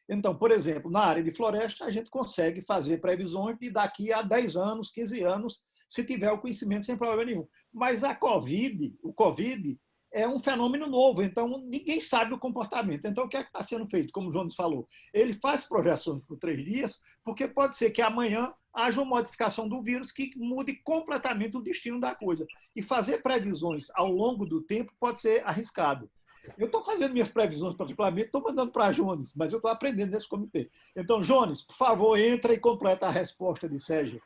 Então, por exemplo, na área de floresta, a gente consegue fazer previsões de daqui a 10 anos, 15 anos, se tiver o conhecimento sem problema nenhum. Mas o Covid é um fenômeno novo, então ninguém sabe o comportamento. Então, o que é que está sendo feito? Como o Jones falou, ele faz projeções por 3 dias, porque pode ser que amanhã haja uma modificação do vírus que mude completamente o destino da coisa. E fazer previsões ao longo do tempo pode ser arriscado. Eu estou fazendo minhas previsões, particularmente, estou mandando para a Jones, mas eu estou aprendendo nesse comitê. Então, Jones, por favor, entra e completa a resposta de Sérgio.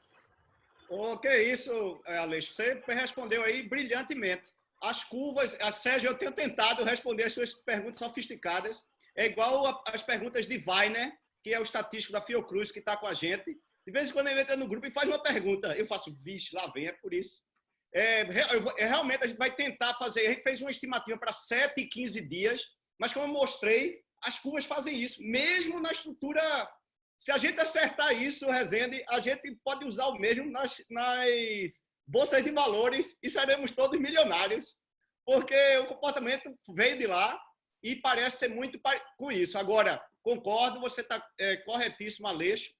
Que isso, Aleixo. Você respondeu aí brilhantemente. As curvas, Sérgio, eu tenho tentado responder as suas perguntas sofisticadas. É igual as perguntas de Weiner, que é o estatístico da Fiocruz, que está com a gente. De vez em quando ele entra no grupo e faz uma pergunta. Eu faço, vixe, lá vem, é por isso. Realmente, a gente vai tentar fazer. A gente fez uma estimativa para 7 e 15 dias, mas como eu mostrei, as curvas fazem isso. Mesmo na estrutura. Se a gente acertar isso, Rezende, a gente pode usar o mesmo nas bolsas de valores e seremos todos milionários, porque o comportamento veio de lá e parece ser muito com isso. Agora, concordo, você está corretíssimo, Aleixo,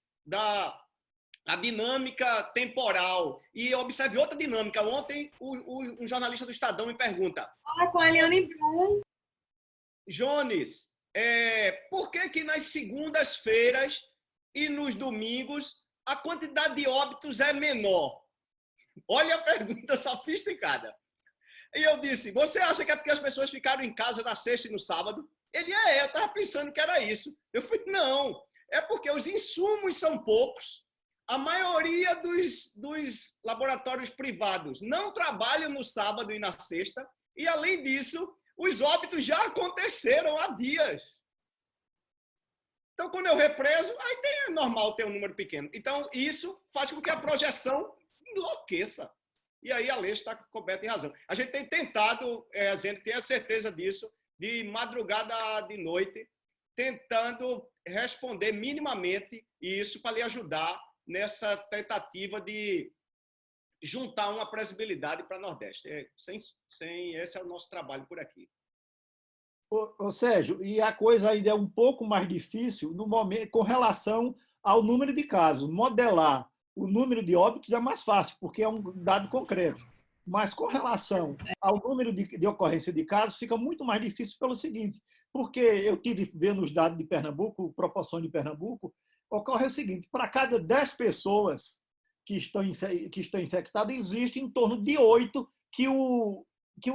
a dinâmica temporal. E observe outra dinâmica. Ontem, um jornalista do Estadão me pergunta... Fala com a Eliane Brum. Jones, por que nas segundas-feiras e nos domingos a quantidade de óbitos é menor? Olha a pergunta sofisticada. E eu disse, você acha que é porque as pessoas ficaram em casa na sexta e no sábado? Ele, eu estava pensando que era isso. Eu falei, não, é porque os insumos são poucos. A maioria dos laboratórios privados não trabalham no sábado e na sexta. E, além disso, os óbitos já aconteceram há dias. Então, quando eu represo, aí é normal ter um número pequeno. Então, isso faz com que a projeção enlouqueça. E aí a lei está coberta em razão. A gente tem tentado, a gente tem a certeza disso, de madrugada de noite, tentando responder minimamente isso para lhe ajudar nessa tentativa de juntar uma previsibilidade para o Nordeste. Esse é o nosso trabalho por aqui. Ô, Sérgio, e a coisa ainda é um pouco mais difícil no momento, com relação ao número de casos. Modelar o número de óbitos é mais fácil, porque é um dado concreto. Mas com relação ao número de ocorrência de casos, fica muito mais difícil pelo seguinte, porque eu tive vendo os dados de Pernambuco, proporção de Pernambuco, ocorre o seguinte, para cada 10 pessoas que estão infectadas, existe em torno de 8 que o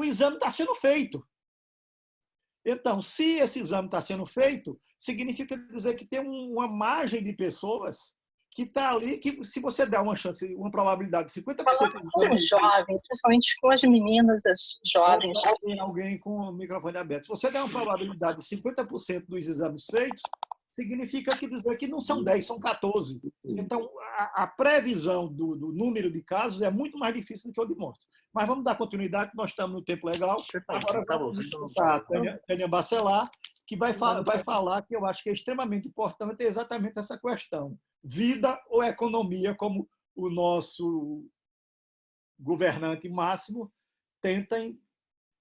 exame está sendo feito. Então, se esse exame está sendo feito, significa dizer que tem uma margem de pessoas que está ali, que se você der uma chance, uma probabilidade de 50%... Com os jovens, principalmente com as meninas, as jovens. Tem alguém com o microfone aberto. Se você der uma probabilidade de 50% dos exames feitos, significa dizer que não são 10, são 14. Então, a previsão do número de casos é muito mais difícil do que eu demonstro. Mas vamos dar continuidade, nós estamos no tempo legal. Agora vamos escutar a Tânia Bacelar, que vai falar que eu acho que é extremamente importante exatamente essa questão. Vida ou economia, como o nosso governante máximo tenta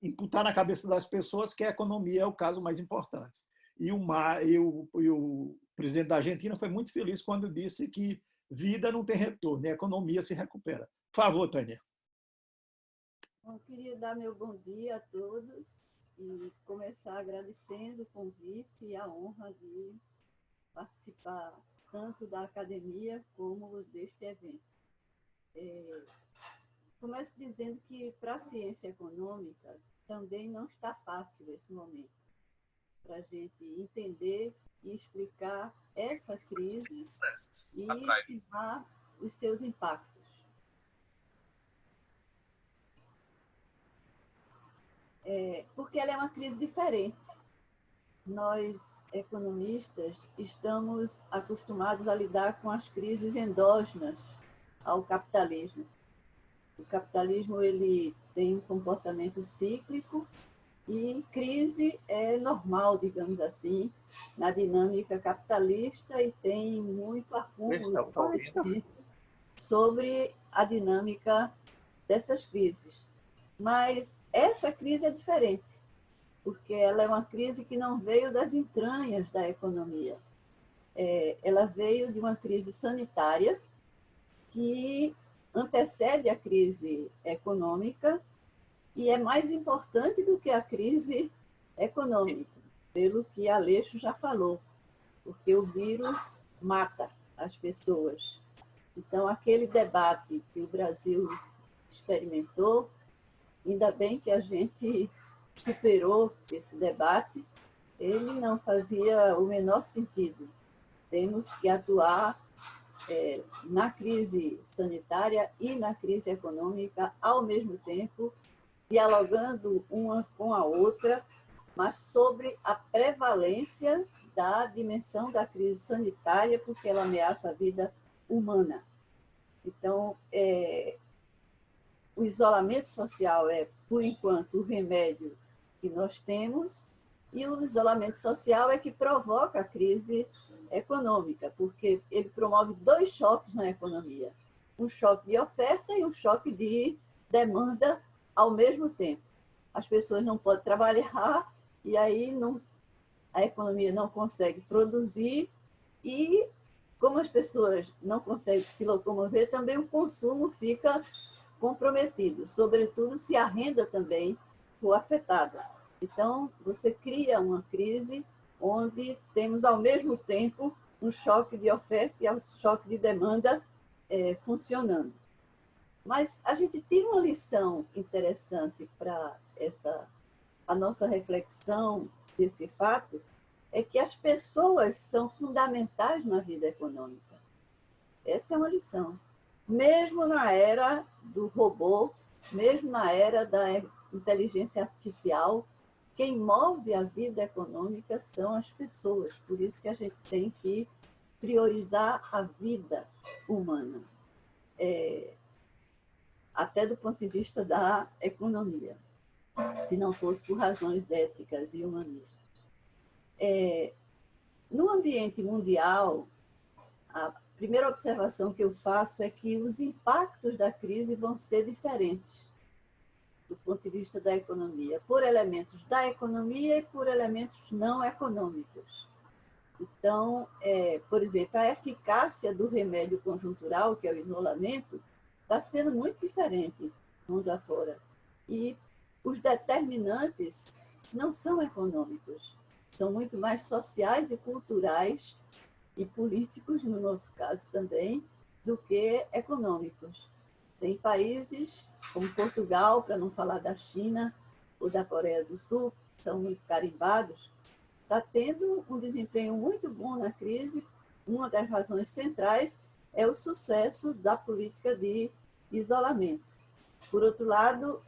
imputar na cabeça das pessoas que a economia é o caso mais importante. E o presidente da Argentina foi muito feliz quando disse que vida não tem retorno, a economia se recupera. Por favor, Tânia. Eu queria dar meu bom dia a todos e começar agradecendo o convite e a honra de participar tanto da academia como deste evento. Começo dizendo que para a ciência econômica também não está fácil esse momento, para a gente entender e explicar essa crise e estimar os seus impactos. Porque ela é uma crise diferente. Nós, economistas, estamos acostumados a lidar com as crises endógenas ao capitalismo. O capitalismo ele tem um comportamento cíclico e crise é normal, digamos assim, na dinâmica capitalista e tem muito acúmulo de conhecimento sobre a dinâmica dessas crises. Mas essa crise é diferente, porque ela é uma crise que não veio das entranhas da economia. Ela veio de uma crise sanitária que antecede a crise econômica e é mais importante do que a crise econômica, pelo que Aleixo já falou, porque o vírus mata as pessoas. Então, aquele debate que o Brasil experimentou, ainda bem que a gente superou esse debate, ele não fazia o menor sentido. Temos que atuar na crise sanitária e na crise econômica ao mesmo tempo, dialogando uma com a outra, mas sobre a prevalência da dimensão da crise sanitária, porque ela ameaça a vida humana. Então, o isolamento social é, por enquanto, o remédio que nós temos, e o isolamento social é que provoca a crise econômica, porque ele promove dois choques na economia, um choque de oferta e um choque de demanda ao mesmo tempo. As pessoas não podem trabalhar e aí a economia não consegue produzir e, como as pessoas não conseguem se locomover, também o consumo fica comprometido, sobretudo se a renda também for afetada. Então, você cria uma crise onde temos, ao mesmo tempo, um choque de oferta e um choque de demanda funcionando. Mas a gente tira uma lição interessante para a nossa reflexão desse fato, é que as pessoas são fundamentais na vida econômica. Essa é uma lição. Mesmo na era do robô, mesmo na era da inteligência artificial, quem move a vida econômica são as pessoas. Por isso que a gente tem que priorizar a vida humana, até do ponto de vista da economia, se não fosse por razões éticas e humanistas. No ambiente mundial, a primeira observação que eu faço é que os impactos da crise vão ser diferentes do ponto de vista da economia, por elementos da economia e por elementos não econômicos. Então, por exemplo, a eficácia do remédio conjuntural, que é o isolamento, está sendo muito diferente mundo afora. E os determinantes não são econômicos, são muito mais sociais e culturais e políticos, no nosso caso também, do que econômicos. Tem países como Portugal, para não falar da China ou da Coreia do Sul, que são muito carimbados, está tendo um desempenho muito bom na crise. Uma das razões centrais é o sucesso da política de isolamento. Por outro lado,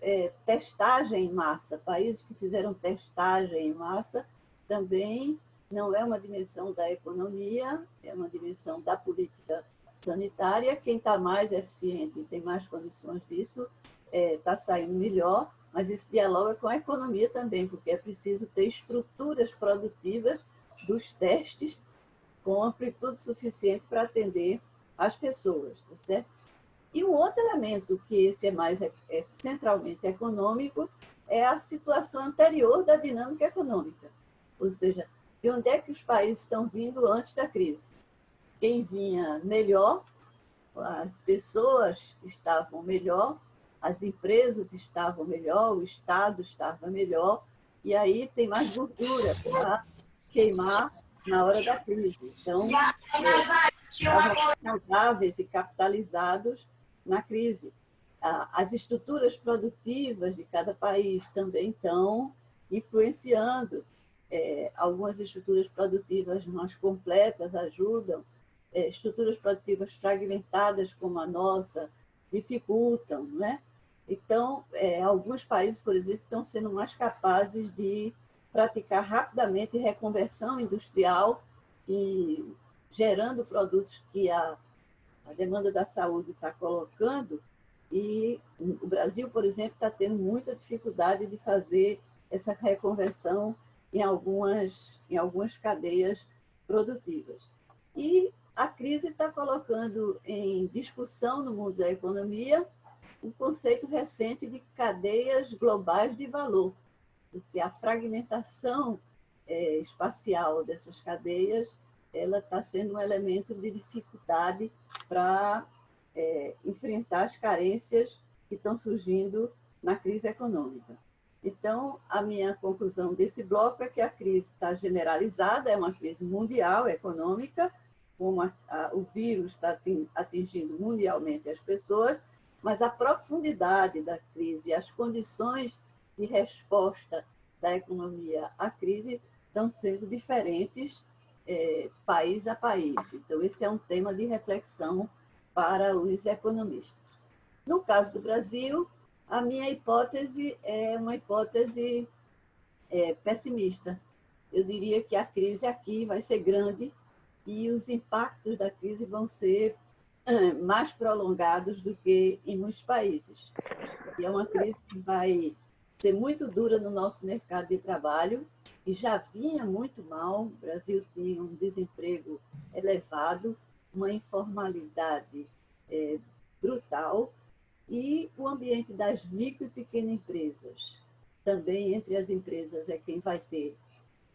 testagem em massa. Países que fizeram testagem em massa também não é uma dimensão da economia, é uma dimensão da política sanitária. Quem está mais eficiente e tem mais condições disso está saindo melhor, mas isso dialoga com a economia também, porque é preciso ter estruturas produtivas dos testes com amplitude suficiente para atender as pessoas, tá certo? E um outro elemento, que esse é mais centralmente econômico, é a situação anterior da dinâmica econômica, ou seja, de onde é que os países estão vindo antes da crise. Quem vinha melhor, as pessoas estavam melhor, as empresas estavam melhor, o Estado estava melhor, e aí tem mais gordura para queimar na hora da crise. Então, estavam saudáveis e capitalizados na crise. As estruturas produtivas de cada país também estão influenciando. algumas estruturas produtivas mais completas ajudam, estruturas produtivas fragmentadas como a nossa dificultam, né? Então, alguns países, por exemplo, estão sendo mais capazes de praticar rapidamente reconversão industrial e gerando produtos que a demanda da saúde está colocando. E o Brasil, por exemplo, está tendo muita dificuldade de fazer essa reconversão em algumas cadeias produtivas. E a crise está colocando em discussão no mundo da economia um conceito recente de cadeias globais de valor, porque a fragmentação espacial dessas cadeias ela está sendo um elemento de dificuldade para enfrentar as carências que estão surgindo na crise econômica. Então, a minha conclusão desse bloco é que a crise está generalizada, é uma crise mundial econômica, como o vírus está atingindo mundialmente as pessoas, mas a profundidade da crise e as condições de resposta da economia à crise estão sendo diferentes país a país. Então, esse é um tema de reflexão para os economistas. No caso do Brasil, a minha hipótese é uma hipótese pessimista. Eu diria que a crise aqui vai ser grande e os impactos da crise vão ser mais prolongados do que em muitos países. E é uma crise que vai ser muito dura no nosso mercado de trabalho, e já vinha muito mal. O Brasil tinha um desemprego elevado, uma informalidade brutal, e o ambiente das micro e pequenas empresas. Também entre as empresas é quem vai ter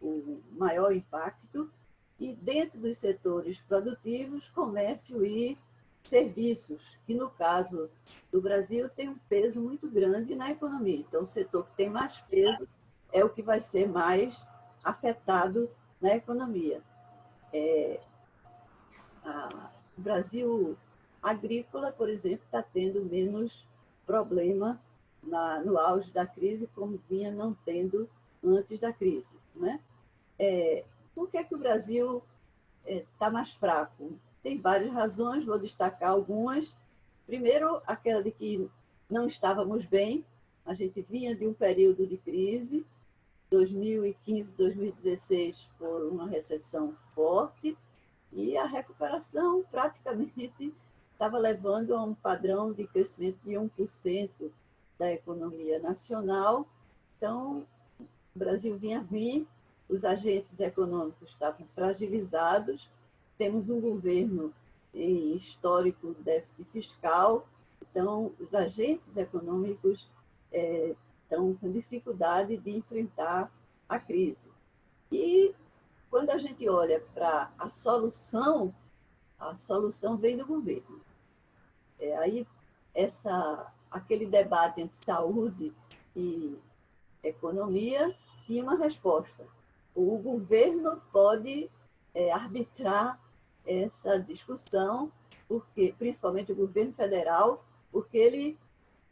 o maior impacto, e dentro dos setores produtivos, comércio e serviços, que no caso do Brasil tem um peso muito grande na economia. Então, o setor que tem mais peso é o que vai ser mais afetado na economia. O Brasil agrícola, por exemplo, está tendo menos problema no auge da crise, como vinha não tendo antes da crise, né? Por que o Brasil está mais fraco? Tem várias razões, vou destacar algumas. Primeiro, aquela de que não estávamos bem, a gente vinha de um período de crise, 2015, 2016 foi uma recessão forte, e a recuperação praticamente estava levando a um padrão de crescimento de 1% da economia nacional. Então, o Brasil vinha ruim, os agentes econômicos estavam fragilizados, temos um governo em histórico déficit fiscal, então os agentes econômicos estão com dificuldade de enfrentar a crise. E quando a gente olha para a solução vem do governo. Aí aquele debate entre saúde e economia tinha uma resposta. O governo pode arbitrar essa discussão, porque, principalmente o governo federal, porque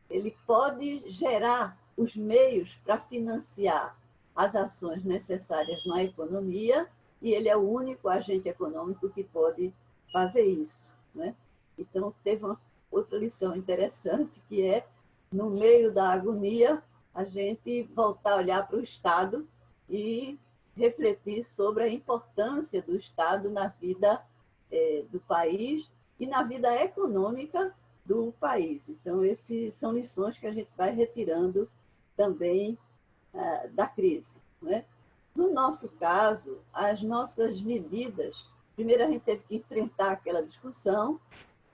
ele pode gerar os meios para financiar as ações necessárias na economia, e ele é o único agente econômico que pode fazer isso, né? Então, teve uma outra lição interessante, que é, no meio da agonia, a gente voltar a olhar para o Estado e refletir sobre a importância do Estado na vida do país e na vida econômica do país. Então, essas são lições que a gente vai retirando também da crise, né? No nosso caso, as nossas medidas, primeiro a gente teve que enfrentar aquela discussão.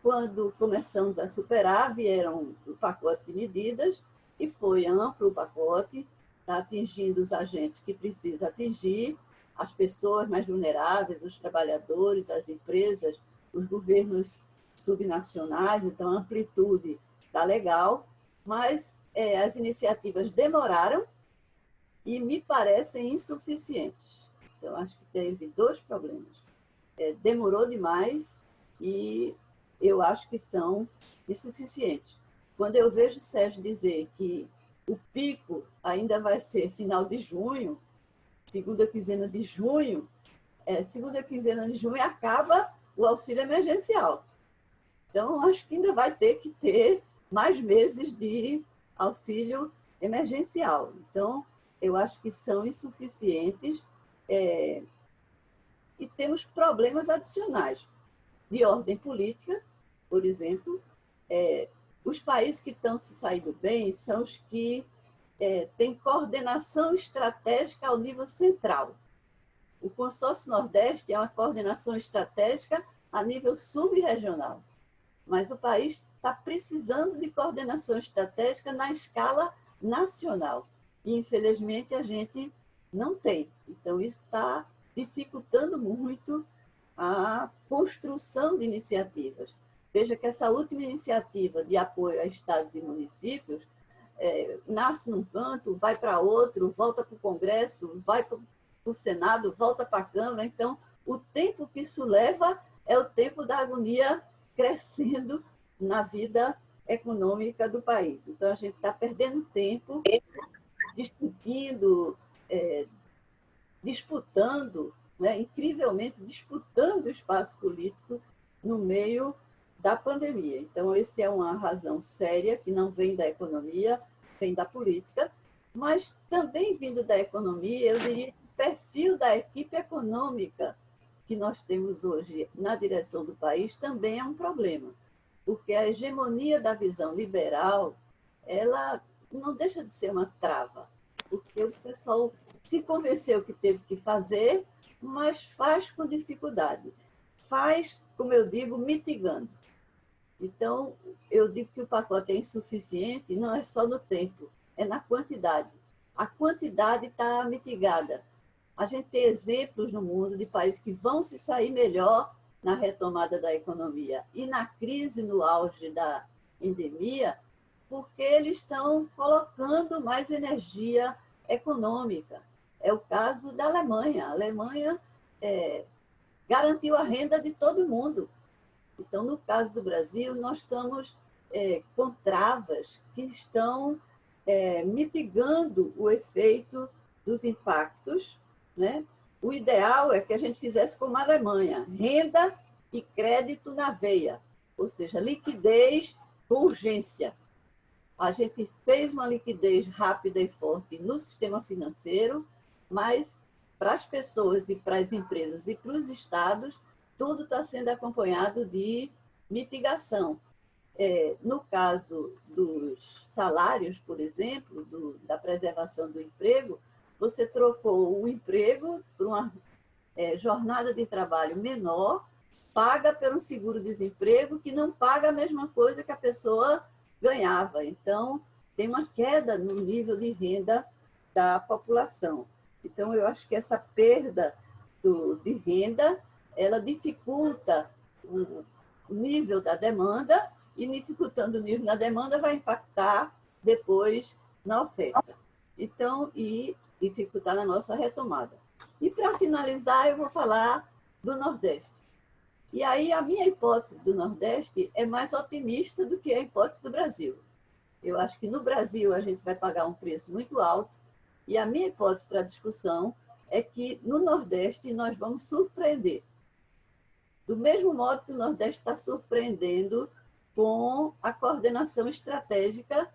Quando começamos a superar, vieram o pacote de medidas, e foi amplo o pacote, está atingindo os agentes que precisa atingir, as pessoas mais vulneráveis, os trabalhadores, as empresas, os governos subnacionais. Então, a amplitude está legal, mas as iniciativas demoraram e me parecem insuficientes. Então, acho que teve dois problemas. Demorou demais e eu acho que são insuficientes. Quando eu vejo o Sérgio dizer que o pico ainda vai ser final de junho, segunda quinzena de junho, segunda quinzena de junho acaba o auxílio emergencial. Então, acho que ainda vai ter que ter mais meses de auxílio emergencial. Então, eu acho que são insuficientes e temos problemas adicionais de ordem política, por exemplo. Os países que estão se saindo bem são os que têm coordenação estratégica ao nível central. O Consórcio Nordeste é uma coordenação estratégica a nível sub-regional, mas o país está precisando de coordenação estratégica na escala nacional. E, infelizmente, a gente não tem. Então, isso está dificultando muito a construção de iniciativas. Veja que essa última iniciativa de apoio a estados e municípios nasce num canto, vai para outro, volta para o Congresso, vai para o Senado, volta para a Câmara. Então, o tempo que isso leva é o tempo da agonia crescendo na vida econômica do país. Então, a gente está perdendo tempo discutindo, disputando, incrivelmente disputando o espaço político no meio da pandemia. Então, essa é uma razão séria que não vem da economia, vem da política, mas também vindo da economia, eu diria que o perfil da equipe econômica que nós temos hoje na direção do país também é um problema, porque a hegemonia da visão liberal, ela não deixa de ser uma trava, porque o pessoal se convenceu que teve que fazer, mas faz com dificuldade. Faz, como eu digo, mitigando. Então, eu digo que o pacote é insuficiente, não é só no tempo, é na quantidade. A quantidade está mitigada. A gente tem exemplos no mundo de países que vão se sair melhor na retomada da economia e na crise, no auge da endemia, porque eles estão colocando mais energia econômica. É o caso da Alemanha. A Alemanha garantiu a renda de todo mundo. Então, no caso do Brasil, nós estamos com travas que estão mitigando o efeito dos impactos, né? O ideal é que a gente fizesse como a Alemanha, renda e crédito na veia, ou seja, liquidez com urgência. A gente fez uma liquidez rápida e forte no sistema financeiro, mas para as pessoas e para as empresas e para os estados, tudo está sendo acompanhado de mitigação. No caso dos salários, por exemplo, da preservação do emprego, você trocou o emprego por uma jornada de trabalho menor, paga por um seguro-desemprego que não paga a mesma coisa que a pessoa ganhava. Então, tem uma queda no nível de renda da população. Então, eu acho que essa perda de renda, ela dificulta o nível da demanda, e dificultando o nível da demanda vai impactar depois na oferta. Então, e dificultar na nossa retomada. E, para finalizar, eu vou falar do Nordeste. E aí, a minha hipótese do Nordeste é mais otimista do que a hipótese do Brasil. Eu acho que no Brasil a gente vai pagar um preço muito alto, e a minha hipótese para a discussão é que no Nordeste nós vamos surpreender. Do mesmo modo que o Nordeste está surpreendendo com a coordenação estratégica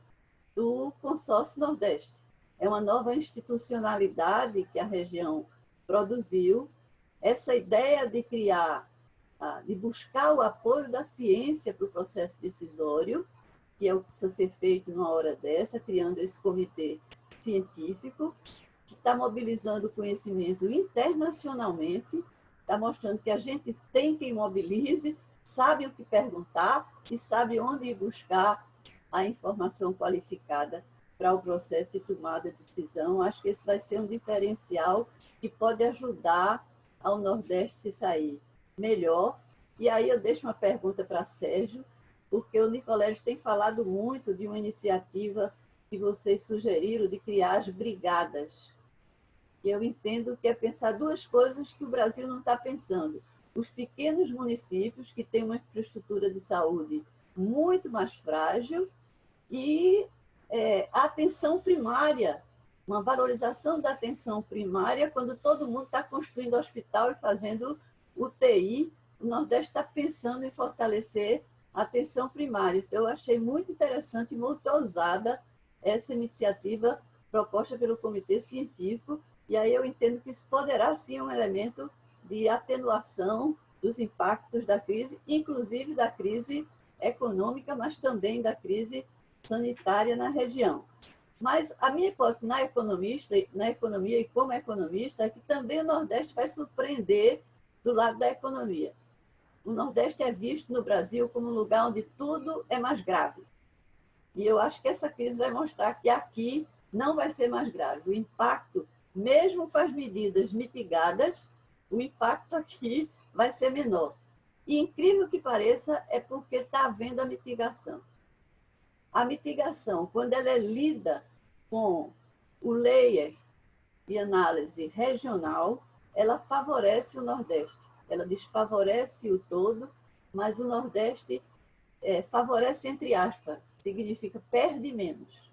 do Consórcio Nordeste. É uma nova institucionalidade que a região produziu. Essa ideia de criar, de buscar o apoio da ciência para o processo decisório, que é o que precisa ser feito numa hora dessa, criando esse comitê científico, que está mobilizando o conhecimento internacionalmente, está mostrando que a gente tem quem mobilize, sabe o que perguntar e sabe onde ir buscar a informação qualificada para o processo de tomada de decisão. Acho que esse vai ser um diferencial que pode ajudar ao Nordeste se sair melhor. E aí eu deixo uma pergunta para Sérgio, porque o Nicoleles tem falado muito de uma iniciativa que vocês sugeriram de criar as brigadas. E eu entendo que é pensar duas coisas que o Brasil não está pensando. Os pequenos municípios, que têm uma infraestrutura de saúde muito mais frágil, e a atenção primária uma valorização da atenção primária quando todo mundo está construindo hospital e fazendo UTI. O Nordeste está pensando em fortalecer a atenção primária. Então, eu achei muito interessante e muito ousada essa iniciativa proposta pelo Comitê Científico, e aí eu entendo que isso poderá ser um elemento de atenuação dos impactos da crise, inclusive da crise econômica, mas também da crise sanitária na região. Mas a minha hipótese na economia e como economista é que também o Nordeste vai surpreender do lado da economia. O Nordeste é visto no Brasil como um lugar onde tudo é mais grave. E eu acho que essa crise vai mostrar que aqui não vai ser mais grave. O impacto, mesmo com as medidas mitigadas, o impacto aqui vai ser menor. E, incrível que pareça, é porque está havendo a mitigação. A mitigação, quando ela é lida com o layer de análise regional, ela favorece o Nordeste. Ela desfavorece o todo, mas o Nordeste favorece, entre aspas, significa perde menos.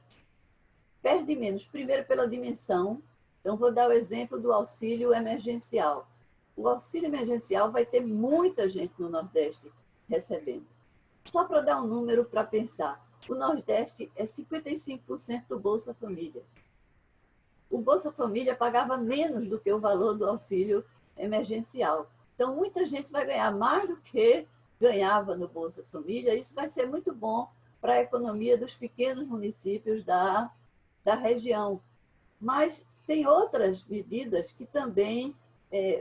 Perde menos, primeiro pela dimensão. Então, vou dar o exemplo do auxílio emergencial. O auxílio emergencial vai ter muita gente no Nordeste recebendo. Só para dar um número para pensar, o Nordeste é 55% do Bolsa Família. O Bolsa Família pagava menos do que o valor do auxílio emergencial. Então, muita gente vai ganhar mais do que ganhava no Bolsa Família. Isso vai ser muito bom para a economia dos pequenos municípios da região. Mas tem outras medidas que também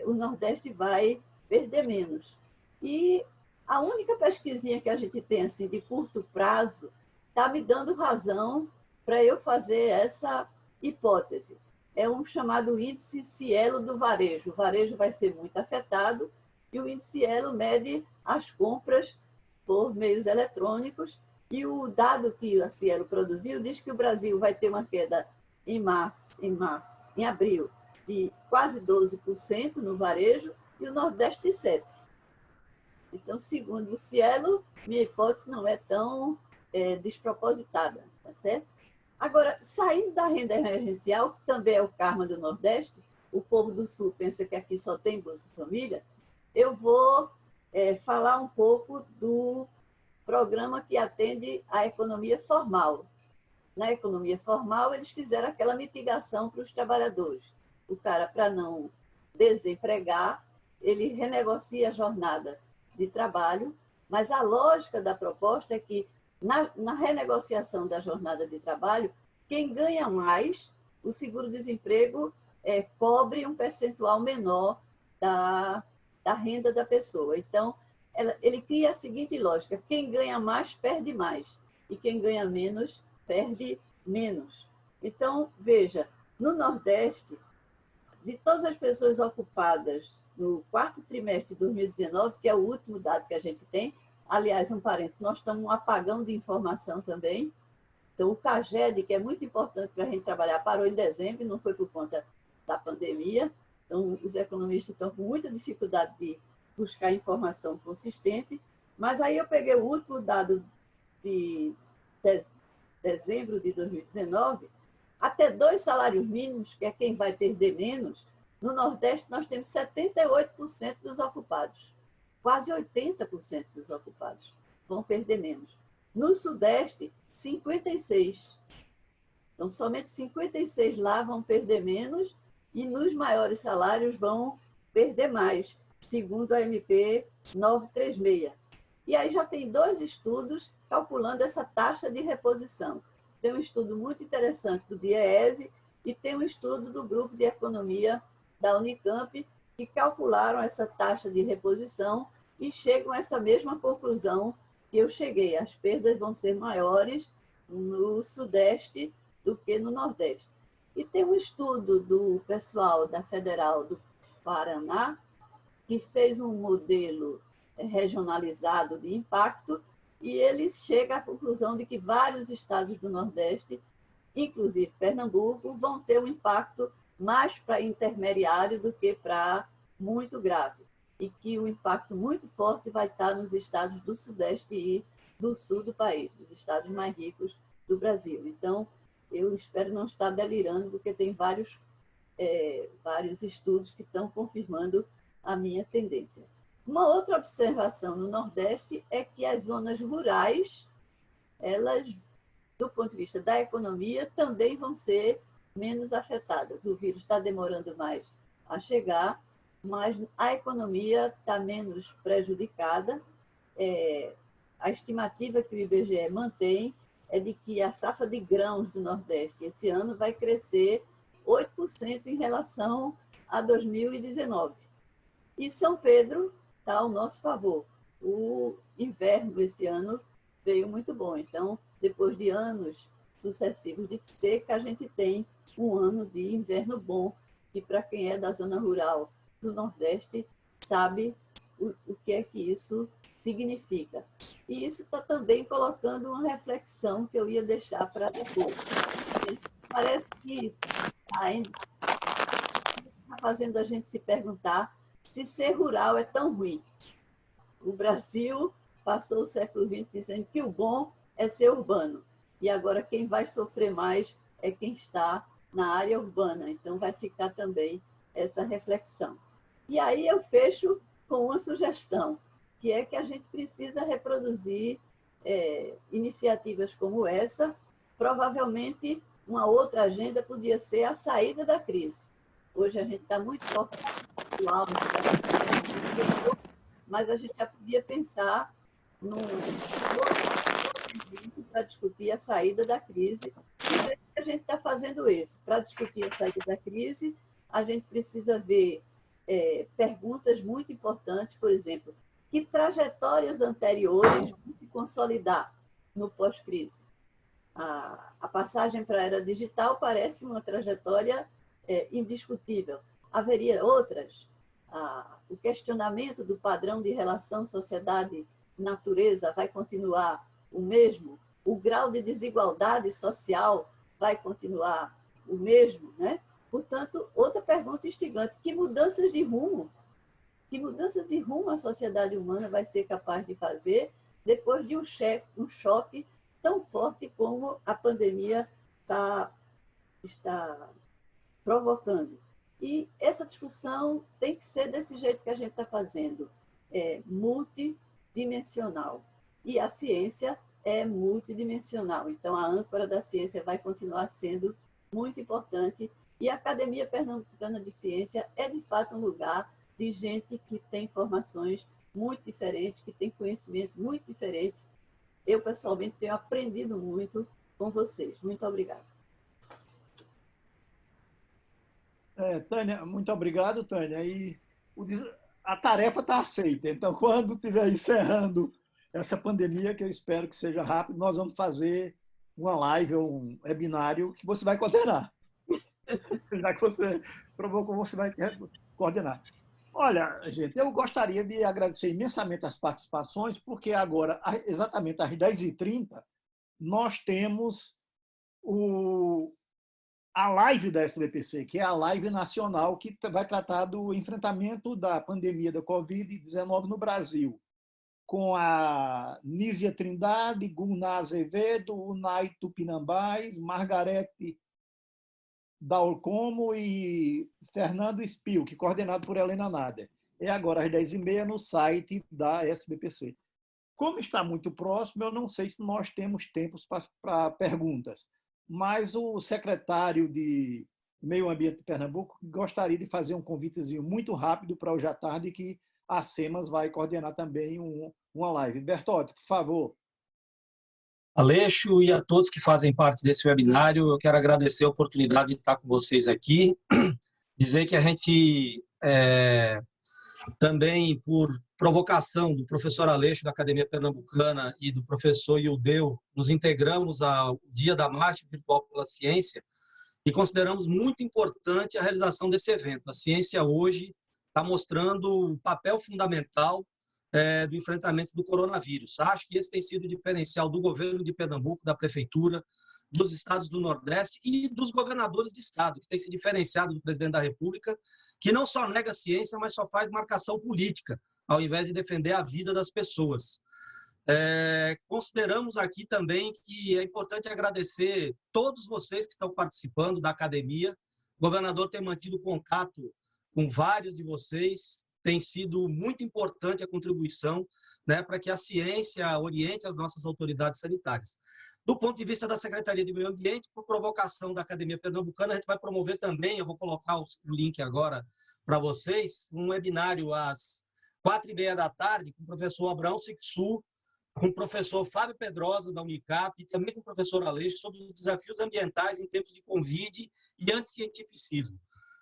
o Nordeste vai perder menos. E a única pesquisinha que a gente tem assim, de curto prazo está me dando razão para eu fazer essa hipótese. É um chamado índice Cielo do varejo. O varejo vai ser muito afetado e o índice Cielo mede as compras por meios eletrônicos. E o dado que a Cielo produziu diz que o Brasil vai ter uma queda em abril, de quase 12% no varejo e o Nordeste de 7%. Então, segundo o Cielo, minha hipótese não é tão despropositada, tá certo? Agora, saindo da renda emergencial, que também é o karma do Nordeste, o povo do Sul pensa que aqui só tem Bolsa Família, eu vou falar um pouco do programa que atende à economia formal. Na economia formal, eles fizeram aquela mitigação para os trabalhadores. O cara, para não desempregar, ele renegocia a jornada de trabalho, mas a lógica da proposta é que, na renegociação da jornada de trabalho, quem ganha mais, o seguro-desemprego cobre um percentual menor da renda da pessoa. Então, ele cria a seguinte lógica: quem ganha mais, perde mais, e quem ganha menos, perde menos. Então, veja, no Nordeste, de todas as pessoas ocupadas no quarto trimestre de 2019, que é o último dado que a gente tem, aliás, um parênteses, nós estamos num apagão de informação também. Então, o CAGED, que é muito importante para a gente trabalhar, parou em dezembro, não foi por conta da pandemia. Então, os economistas estão com muita dificuldade de buscar informação consistente. Mas aí eu peguei o último dado de dezembro de 2019, até 2 salários mínimos, que é quem vai perder menos, no Nordeste nós temos 78% dos ocupados. Quase 80% dos ocupados vão perder menos. No Sudeste, 56%. Então, somente 56% lá vão perder menos e nos maiores salários vão perder mais, segundo a MP 936. E aí já tem 2 estudos calculando essa taxa de reposição. Tem um estudo muito interessante do DIEESE e tem um estudo do Grupo de Economia da Unicamp, que calcularam essa taxa de reposição e chegam a essa mesma conclusão que eu cheguei. As perdas vão ser maiores no Sudeste do que no Nordeste. E tem um estudo do pessoal da Federal do Paraná, que fez um modelo regionalizado de impacto, e eles chegam à conclusão de que vários estados do Nordeste, inclusive Pernambuco, vão ter um impacto mais para intermediário do que para muito grave. E que o impacto muito forte vai estar nos estados do Sudeste e do Sul do país, dos estados mais ricos do Brasil. Então, eu espero não estar delirando, porque tem vários estudos que estão confirmando a minha tendência. Uma outra observação no Nordeste é que as zonas rurais, elas, do ponto de vista da economia, também vão ser menos afetadas. O vírus está demorando mais a chegar, mas a economia está menos prejudicada. A estimativa que o IBGE mantém é de que a safra de grãos do Nordeste esse ano vai crescer 8% em relação a 2019. E São Pedro está ao nosso favor. O inverno esse ano veio muito bom. Então, depois de anos sucessivos de seca, a gente tem um ano de inverno bom, que para quem é da zona rural do Nordeste sabe o que é que isso significa. E isso está também colocando uma reflexão que eu ia deixar para depois. Parece que está fazendo a gente se perguntar se ser rural é tão ruim. O Brasil passou o século XX dizendo que o bom é ser urbano. E agora quem vai sofrer mais é quem está na área urbana. Então vai ficar também essa reflexão. E aí eu fecho com uma sugestão, que é que a gente precisa reproduzir iniciativas como essa. Provavelmente uma outra agenda podia ser a saída da crise. Hoje a gente está muito focado no alto, mas a gente já podia pensar num para discutir a saída da crise. E a gente está fazendo isso. Para discutir a saída da crise, a gente precisa ver perguntas muito importantes, por exemplo, que trajetórias anteriores vão se consolidar no pós-crise? A passagem para a era digital parece uma trajetória indiscutível. Haveria outras? O questionamento do padrão de relação sociedade-natureza vai continuar o mesmo? O grau de desigualdade social vai continuar o mesmo, né? Portanto, outra pergunta instigante: que mudanças de rumo a sociedade humana vai ser capaz de fazer depois de um choque tão forte como a pandemia está provocando? E essa discussão tem que ser desse jeito que a gente está fazendo, multidimensional. E a ciência é multidimensional. Então, a âncora da ciência vai continuar sendo muito importante. E a Academia Pernambucana de Ciência é, de fato, um lugar de gente que tem formações muito diferentes, que tem conhecimento muito diferente. Eu, pessoalmente, tenho aprendido muito com vocês. Muito obrigada. Tânia, muito obrigado, Tânia. E a tarefa está aceita. Então, quando estiver encerrando essa pandemia, que eu espero que seja rápido, nós vamos fazer uma live ou um webinário que você vai coordenar. Já que você provocou, você vai coordenar. Olha, gente, eu gostaria de agradecer imensamente as participações, porque agora, exatamente às 10h30, nós temos a live da SBPC, que é a live nacional que vai tratar do enfrentamento da pandemia da Covid-19 no Brasil, com a Nízia Trindade, Guna Azevedo, Unai Tupinambás, Margarete Dalcomo e Fernando Spilk, coordenado por Helena Nader. É agora às 10h30 no site da SBPC. Como está muito próximo, eu não sei se nós temos tempos para perguntas, mas o secretário de Meio Ambiente de Pernambuco gostaria de fazer um convitezinho muito rápido para hoje à tarde, que a SEMAS vai coordenar também uma live. Bertotti, por favor. Aleixo e a todos que fazem parte desse webinário, eu quero agradecer a oportunidade de estar com vocês aqui, dizer que a gente também, por provocação do professor Aleixo da Academia Pernambucana e do professor Ildeu, nos integramos ao Dia da Marcha Virtual pela Ciência e consideramos muito importante a realização desse evento. A ciência hoje está mostrando o papel fundamental do enfrentamento do coronavírus. Acho que esse tem sido o diferencial do governo de Pernambuco, da prefeitura, dos estados do Nordeste e dos governadores de estado, que tem se diferenciado do presidente da República, que não só nega a ciência, mas só faz marcação política, ao invés de defender a vida das pessoas. Consideramos aqui também que é importante agradecer todos vocês que estão participando da academia. O governador tem mantido contato com vários de vocês, tem sido muito importante a contribuição, né, para que a ciência oriente as nossas autoridades sanitárias. Do ponto de vista da Secretaria de Meio Ambiente, por provocação da Academia Pernambucana, a gente vai promover também, eu vou colocar o link agora para vocês, um webinário às 4h30 da tarde com o professor Abraão Sixu, com o professor Fábio Pedrosa, da Unicap, e também com o professor Aleixo, sobre os desafios ambientais em tempos de Covid e anticientificismo.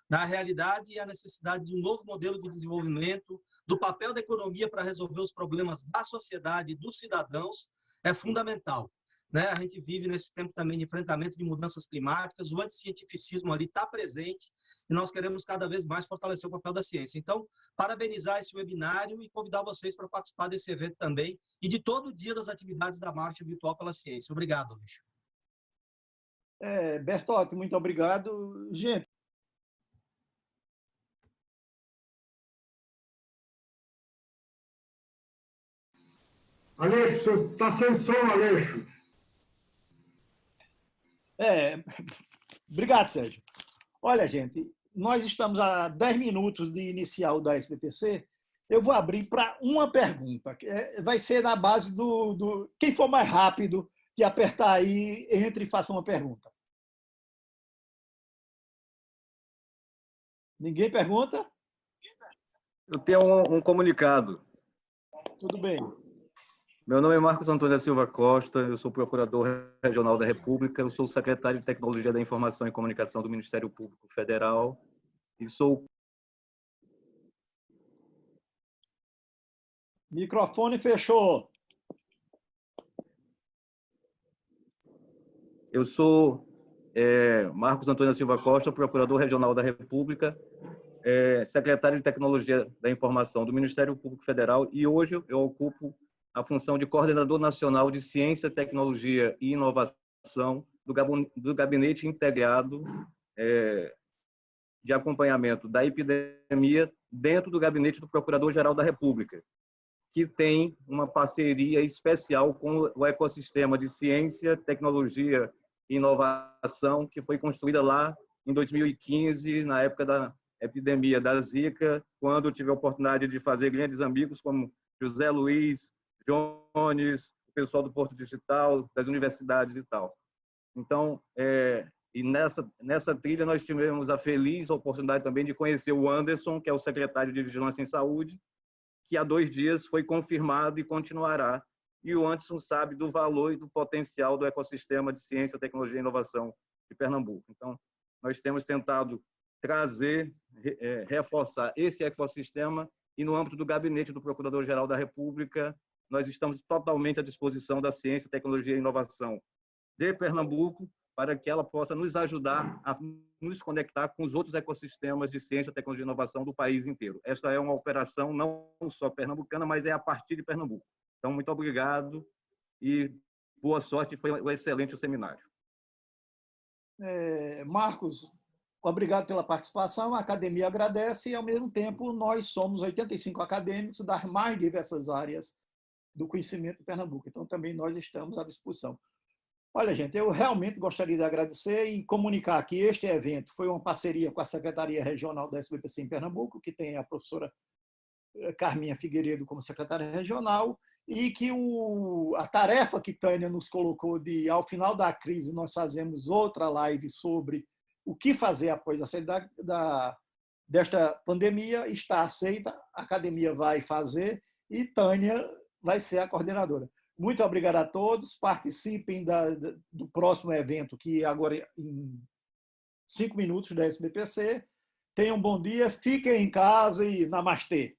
Na realidade, a necessidade de um novo modelo de desenvolvimento, do papel da economia para resolver os problemas da sociedade e dos cidadãos, é fundamental. Né? A gente vive nesse tempo também de enfrentamento de mudanças climáticas, o anticientificismo ali está presente e nós queremos cada vez mais fortalecer o papel da ciência. Então, parabenizar esse webinário e convidar vocês para participar desse evento também e de todo o dia das atividades da Marcha Virtual pela Ciência. Obrigado, Aleixo. Bertotti, muito obrigado. Gente, Aleixo, está sem som, Aleixo. Obrigado, Sérgio. Olha, gente, nós estamos a 10 minutos de iniciar o da SBPC. Eu vou abrir para uma pergunta. Vai ser na base do... Quem for mais rápido de apertar aí, entre e faça uma pergunta. Ninguém pergunta? Eu tenho um comunicado. Tudo bem. Meu nome é Marcos Antônio da Silva Costa, eu sou procurador regional da República, eu sou secretário de Tecnologia da Informação e Comunicação do Ministério Público Federal e sou... Microfone fechou. Eu sou Marcos Antônio da Silva Costa, procurador regional da República, secretário de Tecnologia da Informação do Ministério Público Federal e hoje eu ocupo a função de coordenador nacional de Ciência, Tecnologia e Inovação do Gabinete Integrado de Acompanhamento da Epidemia dentro do Gabinete do Procurador-Geral da República, que tem uma parceria especial com o ecossistema de Ciência, Tecnologia e Inovação, que foi construída lá em 2015, na época da epidemia da Zika, quando eu tive a oportunidade de fazer grandes amigos como José Luiz, Jones, o pessoal do Porto Digital, das universidades e tal. Então, e nessa trilha nós tivemos a feliz oportunidade também de conhecer o Anderson, que é o secretário de Vigilância em Saúde, que há 2 dias foi confirmado e continuará. E o Anderson sabe do valor e do potencial do ecossistema de ciência, tecnologia e inovação de Pernambuco. Então, nós temos tentado trazer, reforçar esse ecossistema e no âmbito do Gabinete do Procurador-Geral da República, nós estamos totalmente à disposição da ciência, tecnologia e inovação de Pernambuco para que ela possa nos ajudar a nos conectar com os outros ecossistemas de ciência, tecnologia e inovação do país inteiro. Esta é uma operação não só pernambucana, mas é a partir de Pernambuco. Então, muito obrigado e boa sorte. Foi um excelente seminário. Marcos, obrigado pela participação. A academia agradece e, ao mesmo tempo, nós somos 85 acadêmicos das mais diversas áreas do conhecimento de Pernambuco. Então, também nós estamos à disposição. Olha, gente, eu realmente gostaria de agradecer e comunicar que este evento foi uma parceria com a Secretaria Regional da SBPC em Pernambuco, que tem a professora Carminha Figueiredo como secretária regional, e que a tarefa que Tânia nos colocou de, ao final da crise, nós fazemos outra live sobre o que fazer após a saída desta pandemia, está aceita, a academia vai fazer e Tânia vai ser a coordenadora. Muito obrigado a todos, participem do próximo evento, que agora em 5 minutos da SBPC. Tenham um bom dia, fiquem em casa e namastê.